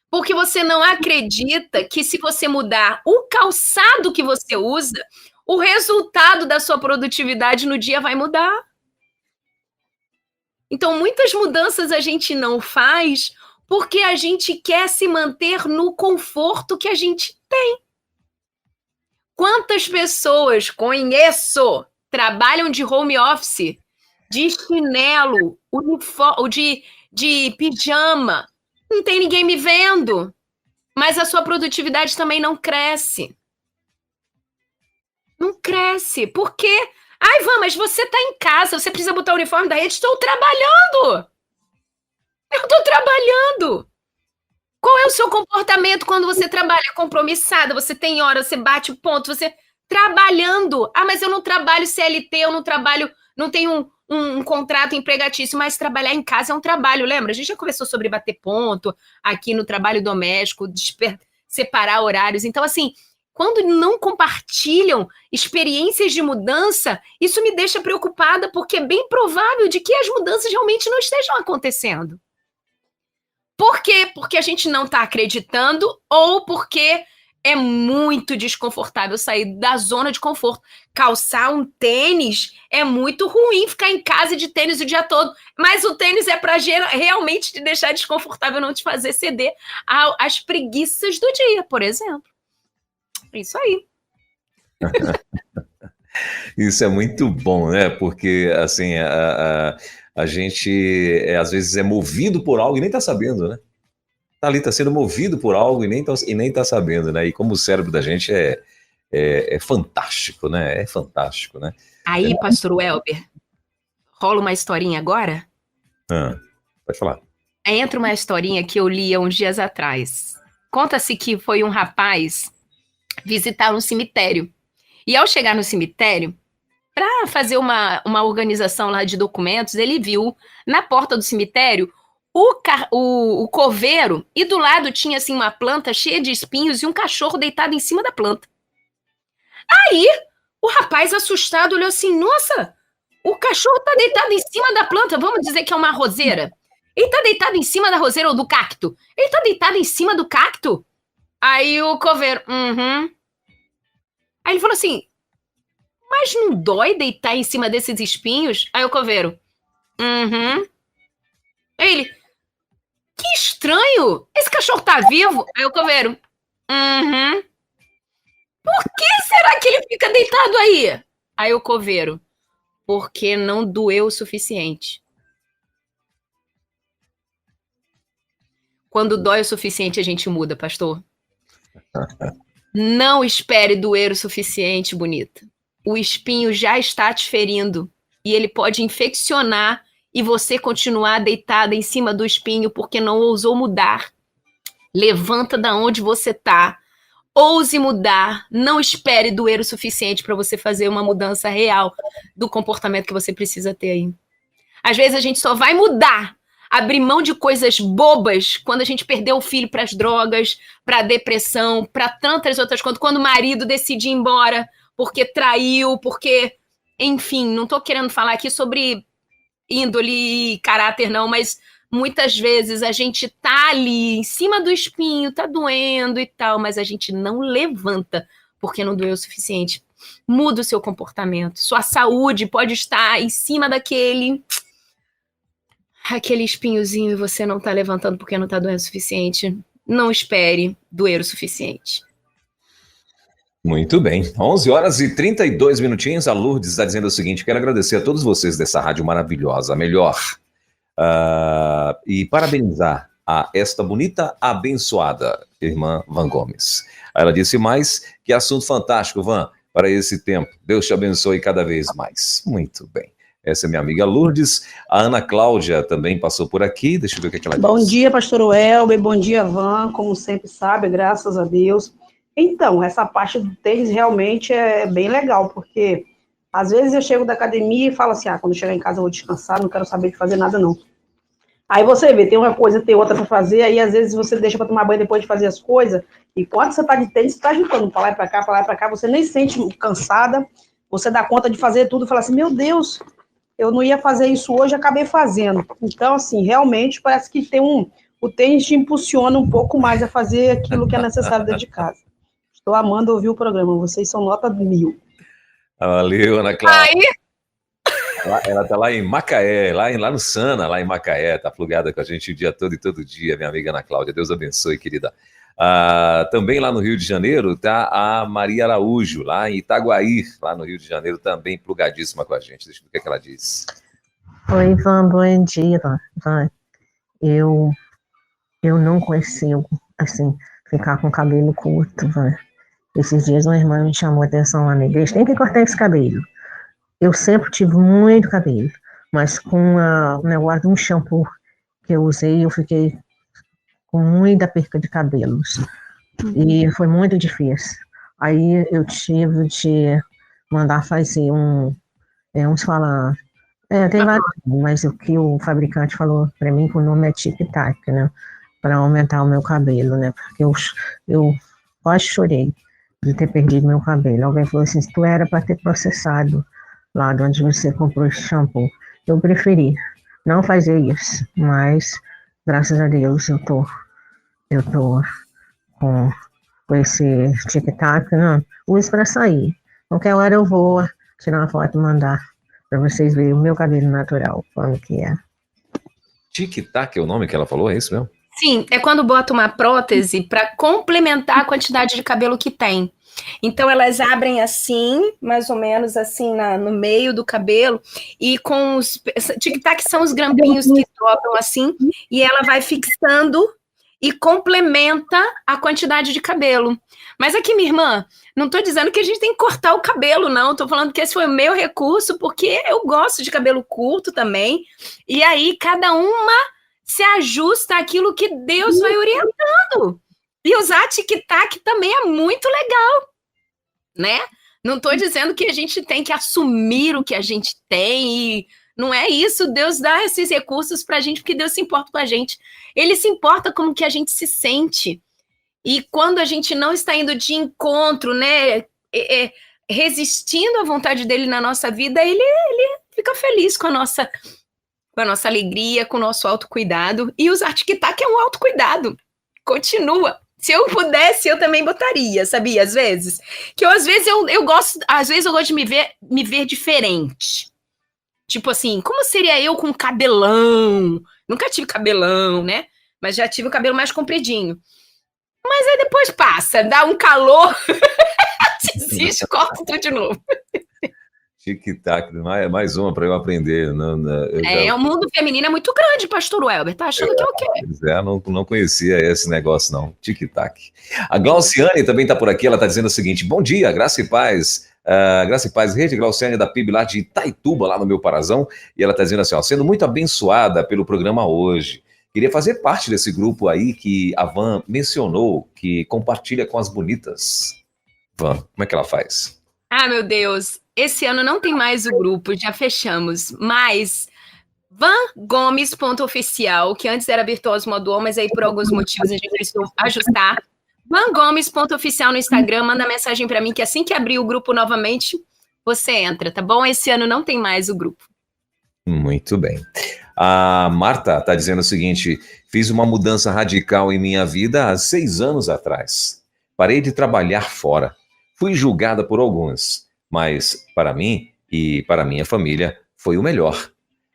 Porque você não acredita que se você mudar o calçado que você usa, o resultado da sua produtividade no dia vai mudar. Então, muitas mudanças a gente não faz porque a gente quer se manter no conforto que a gente tem. Quantas pessoas conheço trabalham de home office, de chinelo, de pijama? Não tem ninguém me vendo, mas a sua produtividade também não cresce. Não cresce. Por quê? Ai, Van, mas você está em casa, você precisa botar o uniforme da rede. Estou trabalhando. Eu estou trabalhando. Qual é o seu comportamento quando você trabalha compromissada? Você tem hora, você bate ponto, você trabalhando. Ah, mas eu não trabalho CLT, eu não trabalho, não tenho um contrato empregatício, mas trabalhar em casa é um trabalho, lembra? A gente já conversou sobre bater ponto aqui no trabalho doméstico, separar horários. Então, assim, quando não compartilham experiências de mudança, isso me deixa preocupada, porque é bem provável de que as mudanças realmente não estejam acontecendo. Por quê? Porque a gente não está acreditando ou porque é muito desconfortável sair da zona de conforto. Calçar um tênis é muito ruim, ficar em casa de tênis o dia todo. Mas o tênis é para realmente te deixar desconfortável, não te fazer ceder às preguiças do dia, por exemplo. Isso aí. Isso é muito bom, né? Porque, assim, a gente, às vezes, é movido por algo e nem está sabendo, né? Tá ali, tá sendo movido por algo e nem tá sabendo, né? E como o cérebro da gente é fantástico, né? É fantástico, né? Aí, pastor Welber, rola uma historinha agora? Pode falar. Entra uma historinha que eu li há uns dias atrás. Conta-se que foi um rapaz visitar um cemitério. E ao chegar no cemitério, para fazer uma organização lá de documentos, ele viu na porta do cemitério o coveiro, e do lado tinha assim uma planta cheia de espinhos e um cachorro deitado em cima da planta. Aí, o rapaz assustado olhou assim, nossa, o cachorro tá deitado em cima da planta, vamos dizer que é uma roseira. Ele tá deitado em cima da roseira ou do cacto? Ele tá deitado em cima do cacto? Aí o coveiro, Aí ele falou assim, mas não dói deitar em cima desses espinhos? Aí o coveiro, Aí ele, que estranho, esse cachorro tá vivo? Aí o coveiro, Por que será que ele fica deitado aí? Aí o coveiro, porque não doeu o suficiente. Quando dói o suficiente, a gente muda, pastor. Não espere doer o suficiente, bonita. O espinho já está te ferindo e ele pode infeccionar e você continuar deitada em cima do espinho porque não ousou mudar. Levanta da onde você está. Ouse mudar. Não espere doer o suficiente para você fazer uma mudança real do comportamento que você precisa ter aí. Às vezes a gente só vai mudar, abrir mão de coisas bobas quando a gente perdeu o filho para as drogas, para a depressão, para tantas outras coisas. Quando o marido decide ir embora porque traiu, porque... Enfim, não estou querendo falar aqui sobre índole e caráter, não, mas muitas vezes a gente tá ali em cima do espinho, tá doendo e tal, mas a gente não levanta porque não doeu o suficiente. Muda o seu comportamento. Sua saúde pode estar em cima aquele espinhozinho e você não tá levantando porque não tá doendo o suficiente. Não espere doer o suficiente. Muito bem. 11 horas e 32 minutinhos. A Lourdes está dizendo o seguinte, quero agradecer a todos vocês dessa rádio maravilhosa, a melhor E parabenizar a esta bonita, abençoada irmã Van Gomes. Ela disse mais: que assunto fantástico, Van, para esse tempo. Deus te abençoe cada vez mais. Muito bem. Essa é minha amiga Lourdes. A Ana Cláudia também passou por aqui. Deixa eu ver o que ela disse. Bom dia, pastor Welber. Bom dia, Van. Como sempre sabe, graças a Deus. Então, essa parte do tênis realmente é bem legal, porque às vezes eu chego da academia e falo assim, quando eu chegar em casa eu vou descansar, não quero saber de fazer nada, não. Aí você vê, tem uma coisa, tem outra para fazer, aí às vezes você deixa para tomar banho depois de fazer as coisas, e quando você tá de tênis, você tá agitando para lá e para cá, você nem sente cansada, você dá conta de fazer tudo, e fala assim, meu Deus, eu não ia fazer isso hoje, acabei fazendo. Então, assim, realmente parece que o tênis te impulsiona um pouco mais a fazer aquilo que é necessário dentro de casa. Estou amando ouvir o programa, vocês são nota 1000. Valeu, Ana Cláudia. Ela tá lá em Macaé, lá no Sana, lá em Macaé, tá plugada com a gente o dia todo e todo dia, minha amiga Ana Cláudia. Deus abençoe, querida. Também lá no Rio de Janeiro tá a Maria Araújo, lá em Itaguaí, lá no Rio de Janeiro, também plugadíssima com a gente. Deixa eu ver o que ela diz. Oi, Ivan, bom dia, Ivan. Eu não consigo, assim, ficar com o cabelo curto, Ivan. Esses dias uma irmã me chamou a atenção lá na igreja, tem que cortar esse cabelo. Eu sempre tive muito cabelo, mas com o negócio de um shampoo que eu usei, eu fiquei com muita perca de cabelos. E foi muito difícil. Aí eu tive de mandar fazer uns falam, tem vários, mas o que o fabricante falou para mim que o nome é tic-tac, né? Para aumentar o meu cabelo, né? Porque eu quase chorei de ter perdido meu cabelo. Alguém falou assim, tu era para ter processado lá de onde você comprou esse shampoo. Eu preferi não fazer isso, mas graças a Deus eu tô com esse tic-tac, né? Uso para sair. Qualquer hora eu vou tirar uma foto e mandar para vocês verem o meu cabelo natural, como que é. Tic-tac é o nome que ela falou, é isso mesmo? Sim, é quando bota uma prótese para complementar a quantidade de cabelo que tem. Então elas abrem assim, mais ou menos assim no meio do cabelo, e com os tic-tac são os grampinhos que dobram assim, e ela vai fixando e complementa a quantidade de cabelo. Mas aqui, minha irmã, não estou dizendo que a gente tem que cortar o cabelo, não. Estou falando que esse foi o meu recurso, porque eu gosto de cabelo curto também. E aí, cada uma se ajusta àquilo que Deus vai orientando. E usar tic-tac também é muito legal, né? Não estou dizendo que a gente tem que assumir o que a gente tem e não é isso. Deus dá esses recursos para a gente porque Deus se importa com a gente. Ele se importa com o que a gente se sente. E quando a gente não está indo de encontro, né, resistindo à vontade dele na nossa vida, ele fica feliz com a nossa alegria, com o nosso autocuidado. E usar tic-tac é um autocuidado. Continua. Se eu pudesse, eu também botaria, sabia? Às vezes. Que às vezes eu gosto de me ver diferente. Tipo assim, como seria eu com cabelão? Nunca tive cabelão, né? Mas já tive o cabelo mais compridinho. Mas aí depois passa, dá um calor, desiste, corta tudo de novo. Tic-tac, mais uma para eu aprender. O mundo feminino é muito grande, pastor Welber, tá achando que é o quê? Não conhecia esse negócio, não. Tic-tac. A Glauciane também está por aqui, ela está dizendo o seguinte: bom dia, graça e paz. Graça e paz, rede Glauciane da PIB lá de Itaituba, lá no meu Parazão. E ela está dizendo assim, sendo muito abençoada pelo programa hoje. Queria fazer parte desse grupo aí que a Van mencionou, que compartilha com as bonitas. Van, como é que ela faz? Ah, meu Deus, esse ano não tem mais o grupo, já fechamos, mas vangomes.oficial, que antes era Virtuoso Modo, mas aí por alguns motivos a gente precisou ajustar. vangomes.oficial no Instagram, manda mensagem para mim que assim que abrir o grupo novamente, você entra, tá bom? Esse ano não tem mais o grupo. Muito bem. A Marta está dizendo o seguinte: fiz uma mudança radical em minha vida há 6 anos atrás. Parei de trabalhar fora. Fui julgada por alguns, mas para mim e para minha família foi o melhor.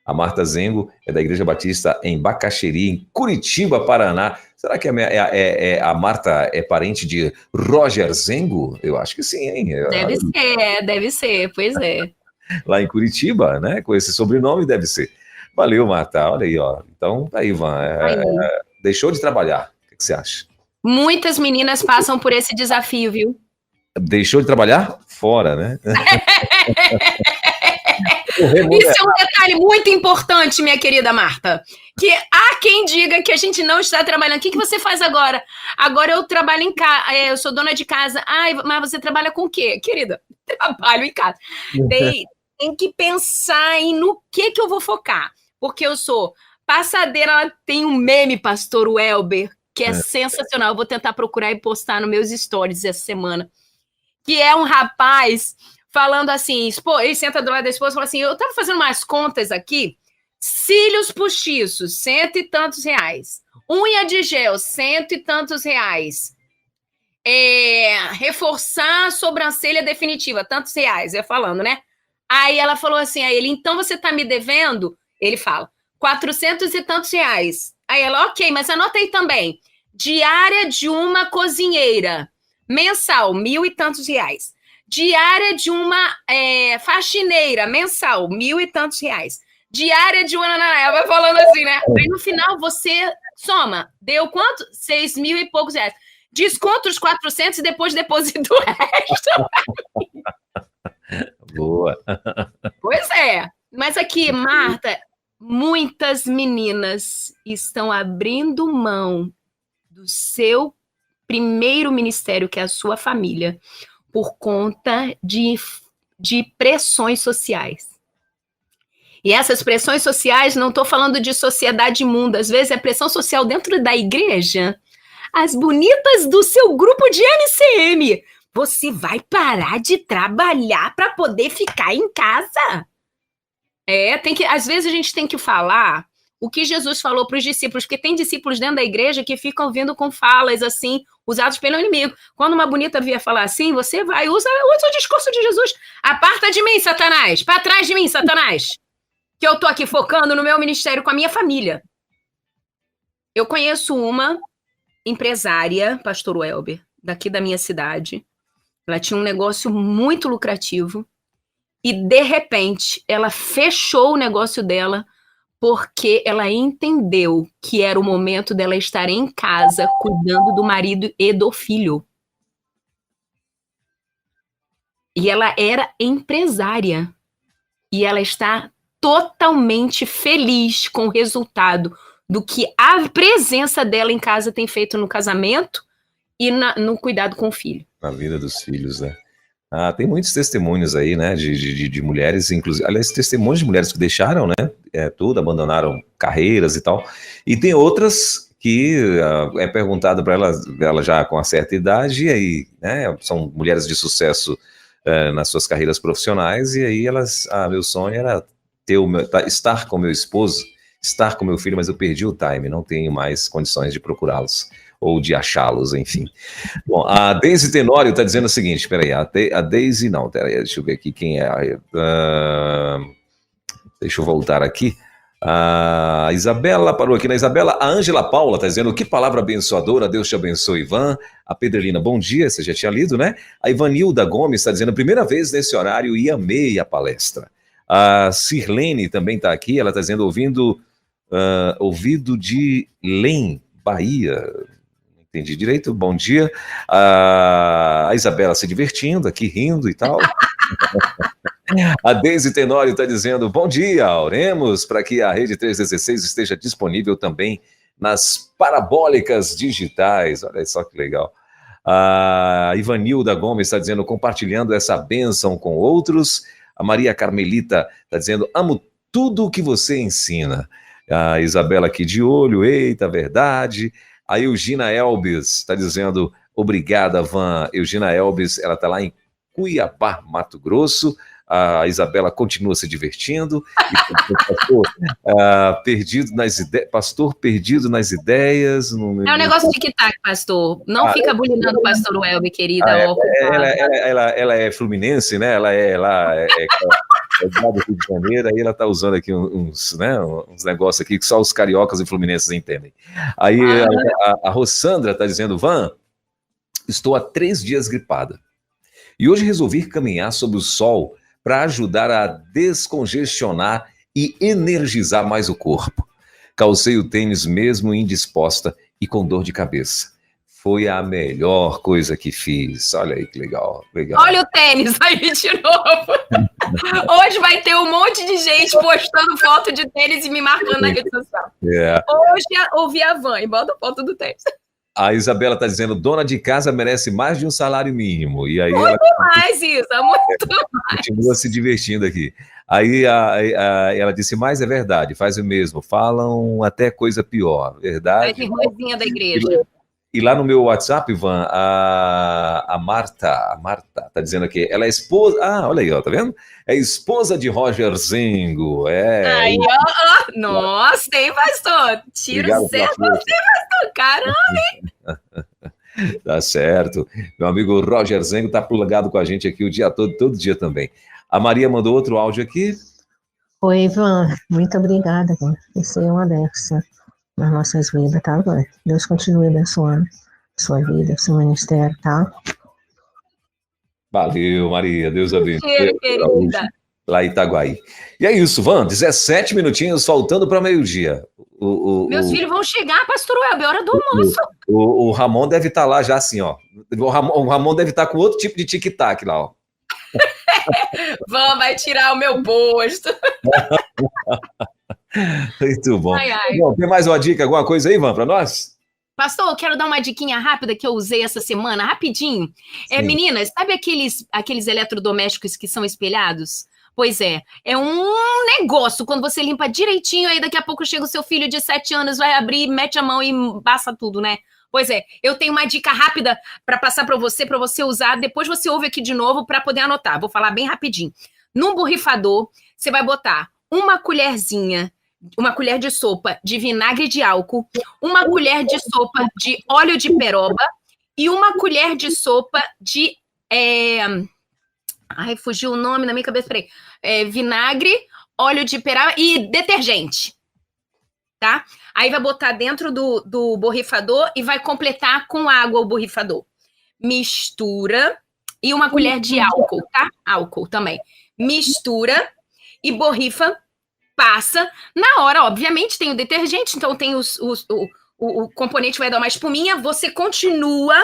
A Marta Zengo é da Igreja Batista em Bacaxeri, em Curitiba, Paraná. Será que a Marta é parente de Roger Zengo? Eu acho que sim, hein? Deve ser, pois é. Lá em Curitiba, né? Com esse sobrenome, deve ser. Valeu, Marta. Olha aí, ó. Então, tá aí, Ivan. Deixou de trabalhar. O que você acha? Muitas meninas passam por esse desafio, viu? Deixou de trabalhar? Fora, né? Isso é um detalhe muito importante, minha querida Marta. Que há quem diga que a gente não está trabalhando. O que você faz agora? Agora eu trabalho em casa, eu sou dona de casa. Ai, mas você trabalha com o quê? Querida, trabalho em casa. Tem que pensar no que eu vou focar. Porque eu sou passadeira, ela tem um meme, pastor Welber, que é sensacional. Eu vou tentar procurar e postar nos meus stories essa semana. Que é um rapaz falando assim, ele senta do lado da esposa e fala assim, eu tava fazendo umas contas aqui, cílios postiços, 100 e tantos reais. Unha de gel, 100 e tantos reais. Reforçar a sobrancelha definitiva, tantos reais, falando, né? Aí ela falou assim, a ele, então você tá me devendo? Ele fala, 400 e tantos reais. Aí ela, ok, mas anota aí também, diária de uma cozinheira, mensal, 1.000 e tantos reais. Diária de uma faxineira, mensal, 1.000 e tantos reais. Diária de uma... Ela vai falando assim, né? Aí no final você soma. Deu quanto? 6.000 e poucos reais. Desconta os 400 e depois deposita o resto. Boa. Pois é. Mas aqui, Marta, muitas meninas estão abrindo mão do seu primeiro ministério, que é a sua família, por conta de pressões sociais. E essas pressões sociais, não estou falando de sociedade imunda, às vezes é pressão social dentro da igreja. As bonitas do seu grupo de MCM, você vai parar de trabalhar para poder ficar em casa? Às vezes a gente tem que falar o que Jesus falou para os discípulos, porque tem discípulos dentro da igreja que ficam vindo com falas assim, usados pelo inimigo. Quando uma bonita vier falar assim, você vai, usa o discurso de Jesus. Aparta de mim, Satanás. Para trás de mim, Satanás. Que eu tô aqui focando no meu ministério com a minha família. Eu conheço uma empresária, pastor Welber, daqui da minha cidade. Ela tinha um negócio muito lucrativo e, de repente, ela fechou o negócio dela porque ela entendeu que era o momento dela estar em casa cuidando do marido e do filho. E ela era empresária. E ela está totalmente feliz com o resultado do que a presença dela em casa tem feito no casamento e no cuidado com o filho. Na vida dos filhos, né? Tem muitos testemunhos aí, né, de mulheres, inclusive, aliás, testemunhos de mulheres que deixaram, né, tudo, abandonaram carreiras e tal, e tem outras que é perguntado para ela já com uma certa idade, e aí, né, são mulheres de sucesso nas suas carreiras profissionais, e aí elas, meu sonho era estar com meu esposo, estar com meu filho, mas eu perdi o time, não tenho mais condições de procurá-los, ou de achá-los, enfim. Bom, a Deise Tenório está dizendo o seguinte, peraí, a Deise não, peraí, deixa eu ver aqui quem é, deixa eu voltar aqui, a Isabela parou aqui na Isabela, a Ângela Paula está dizendo, que palavra abençoadora, Deus te abençoe, Ivan. A Pedrelina, bom dia, você já tinha lido, né? A Ivanilda Gomes está dizendo, primeira vez nesse horário e amei a palestra. A Sirlene também está aqui, ela está dizendo, ouvido de Lem, Bahia. Entendi direito, bom dia. A Isabela se divertindo aqui, rindo e tal. A Deise Tenório está dizendo, bom dia, oremos para que a Rede 316 esteja disponível também nas parabólicas digitais. Olha só que legal. A Ivanilda Gomes está dizendo, compartilhando essa bênção com outros. A Maria Carmelita está dizendo, amo tudo o que você ensina. A Isabela aqui de olho, eita, verdade. A Eugina Elbis está dizendo, obrigada, Van. Eugina Elbis, ela está lá em Cuiabá, Mato Grosso. A Isabela continua se divertindo. Pastor perdido nas ideias. É um negócio de tic-tac, pastor. Não fica bulinando o pastor Welber, querida. Ela é fluminense, né? Ela é do Rio de Janeiro, aí ela tá usando aqui uns negócios aqui que só os cariocas e fluminenses entendem. Aí a Rossandra tá dizendo, Van, estou há 3 dias gripada. E hoje resolvi caminhar sob o sol para ajudar a descongestionar e energizar mais o corpo. Calcei o tênis mesmo indisposta e com dor de cabeça. Foi a melhor coisa que fiz. Olha aí que legal, legal. Olha o tênis aí de novo. Hoje vai ter um monte de gente postando foto de tênis e me marcando na rede social. Hoje ouvi a Van e bota foto do tênis. A Isabela está dizendo, dona de casa merece mais de um salário mínimo. E aí muito mais, Isa, muito mais. Continua se divertindo aqui. Aí ela disse, mas é verdade, faz o mesmo. Falam até coisa pior, verdade? A irmãzinha da igreja. E lá no meu WhatsApp, Ivan, a Marta tá dizendo aqui, ela é esposa... Ah, olha aí, ó, tá vendo? É esposa de Roger Zingo. Aí, ó. Nossa, hein, pastor? Tiro certo você, pastor. Caramba, hein? Tá certo. Meu amigo Roger Zingo tá plugado com a gente aqui o dia todo dia também. A Maria mandou outro áudio aqui. Oi, Ivan. Muito obrigada, Ivan. Você é uma dessa nas nossas vidas, tá, Ivan? Deus continue abençoando a sua vida, seu ministério, tá? Valeu, Maria. Deus abençoe. Querida. Lá em Itaguaí. E é isso, Van. 17 minutinhos faltando para meio-dia. Meus filhos vão chegar, pastor Welber, hora do almoço. O Ramon deve estar lá já assim, ó. O Ramon deve estar com outro tipo de tic-tac lá, ó. Van, vai tirar o meu posto. Muito bom. Ai, ai. Bom, tem mais uma dica, alguma coisa aí, Van, para nós? Pastor, eu quero dar uma diquinha rápida que eu usei essa semana, rapidinho. Meninas, sabe aqueles eletrodomésticos que são espelhados? Pois é um negócio, quando você limpa direitinho, aí daqui a pouco chega o seu filho de 7 anos, vai abrir, mete a mão e passa tudo, né? Pois é, eu tenho uma dica rápida para passar para você usar, depois você ouve aqui de novo para poder anotar, vou falar bem rapidinho. Num borrifador, você vai botar uma colher de sopa de vinagre de álcool, uma colher de sopa de óleo de peroba e uma colher de sopa de... Ai, fugiu o nome na minha cabeça, peraí. Vinagre, óleo de peroba e detergente, tá? Aí vai botar dentro do borrifador e vai completar com água o borrifador. Mistura e uma colher de álcool, tá? Álcool também. Mistura e borrifa. Passa. Na hora, obviamente, tem o detergente, então tem o componente vai dar uma espuminha, você continua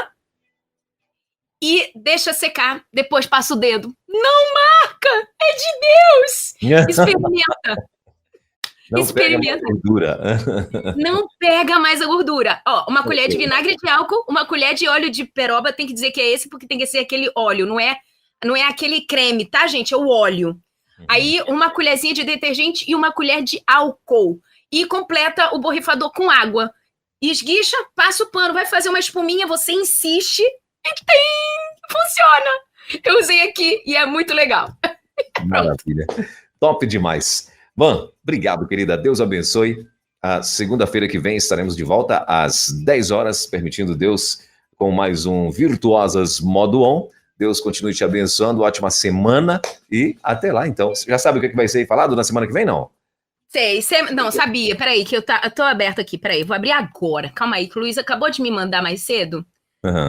e deixa secar, depois passa o dedo. Não marca! É de Deus! Experimenta. Não Experimenta. Pega mais gordura. Não pega mais a gordura. Ó, uma colher de vinagre de álcool, uma colher de óleo de peroba, tem que dizer que é esse, porque tem que ser aquele óleo, não é aquele creme, tá, gente? É o óleo. Aí, uma colherzinha de detergente e uma colher de álcool. E completa o borrifador com água. Esguicha, passa o pano, vai fazer uma espuminha, você insiste e funciona. Eu usei aqui e é muito legal. Maravilha. Top demais. Van, obrigado, querida. Deus abençoe. A segunda-feira que vem estaremos de volta às 10 horas, permitindo Deus, com mais um Virtuosas Modo On. Deus continue te abençoando, ótima semana e até lá, então. Você já sabe o que vai ser falado na semana que vem, não? Sei, não, sabia, peraí, que eu tô aberto aqui, peraí, vou abrir agora, calma aí, que o Luiz acabou de me mandar mais cedo,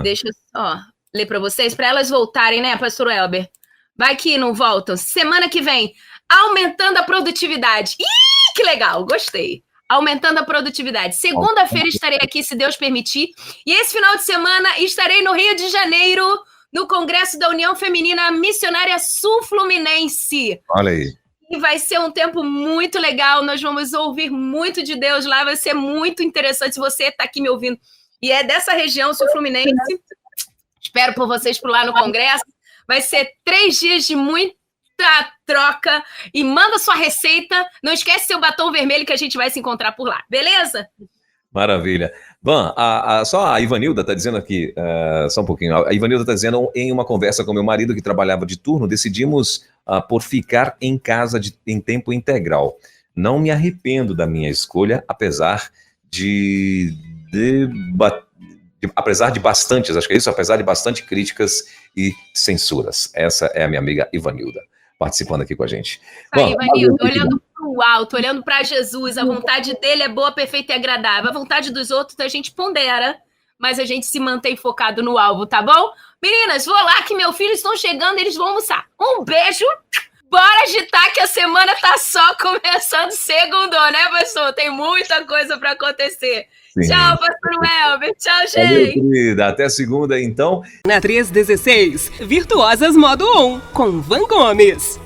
Deixa eu só ler para vocês, para elas voltarem, né, pastor Welber? Vai que não voltam. Semana que vem, aumentando a produtividade. Ih, que legal, gostei. Aumentando a produtividade. Segunda-feira estarei aqui, se Deus permitir, e esse final de semana estarei no Rio de Janeiro, no Congresso da União Feminina Missionária Sul-Fluminense. Olha aí. E vai ser um tempo muito legal, nós vamos ouvir muito de Deus lá, vai ser muito interessante se você está aqui me ouvindo. E é dessa região Sul-Fluminense, espero por vocês por lá no Congresso. Vai ser 3 dias de muita troca e manda sua receita. Não esquece seu batom vermelho que a gente vai se encontrar por lá, beleza? Maravilha. Van, só a Ivanilda está dizendo aqui, só um pouquinho, a Ivanilda está dizendo, em uma conversa com meu marido que trabalhava de turno, decidimos por ficar em casa em tempo integral. Não me arrependo da minha escolha, apesar de bastantes, acho que é isso, apesar de bastante críticas e censuras. Essa é a minha amiga Ivanilda, participando aqui com a gente. Aí, Ivanilda, olhando para o alto, olhando para Jesus, a vontade dele é boa, perfeita e agradável. A vontade dos outros a gente pondera, mas a gente se mantém focado no alvo, tá bom? Meninas, vou lá que meus filhos estão chegando, eles vão almoçar. Um beijo, Bora agitar que a semana tá só começando segundou, né, pastor? Tem muita coisa para acontecer. Sim. Tchau, pastor Welber. Tchau, gente. Valeu, querida. Até segunda, então. Na 316, Virtuosas Modo On, com Van Gomes.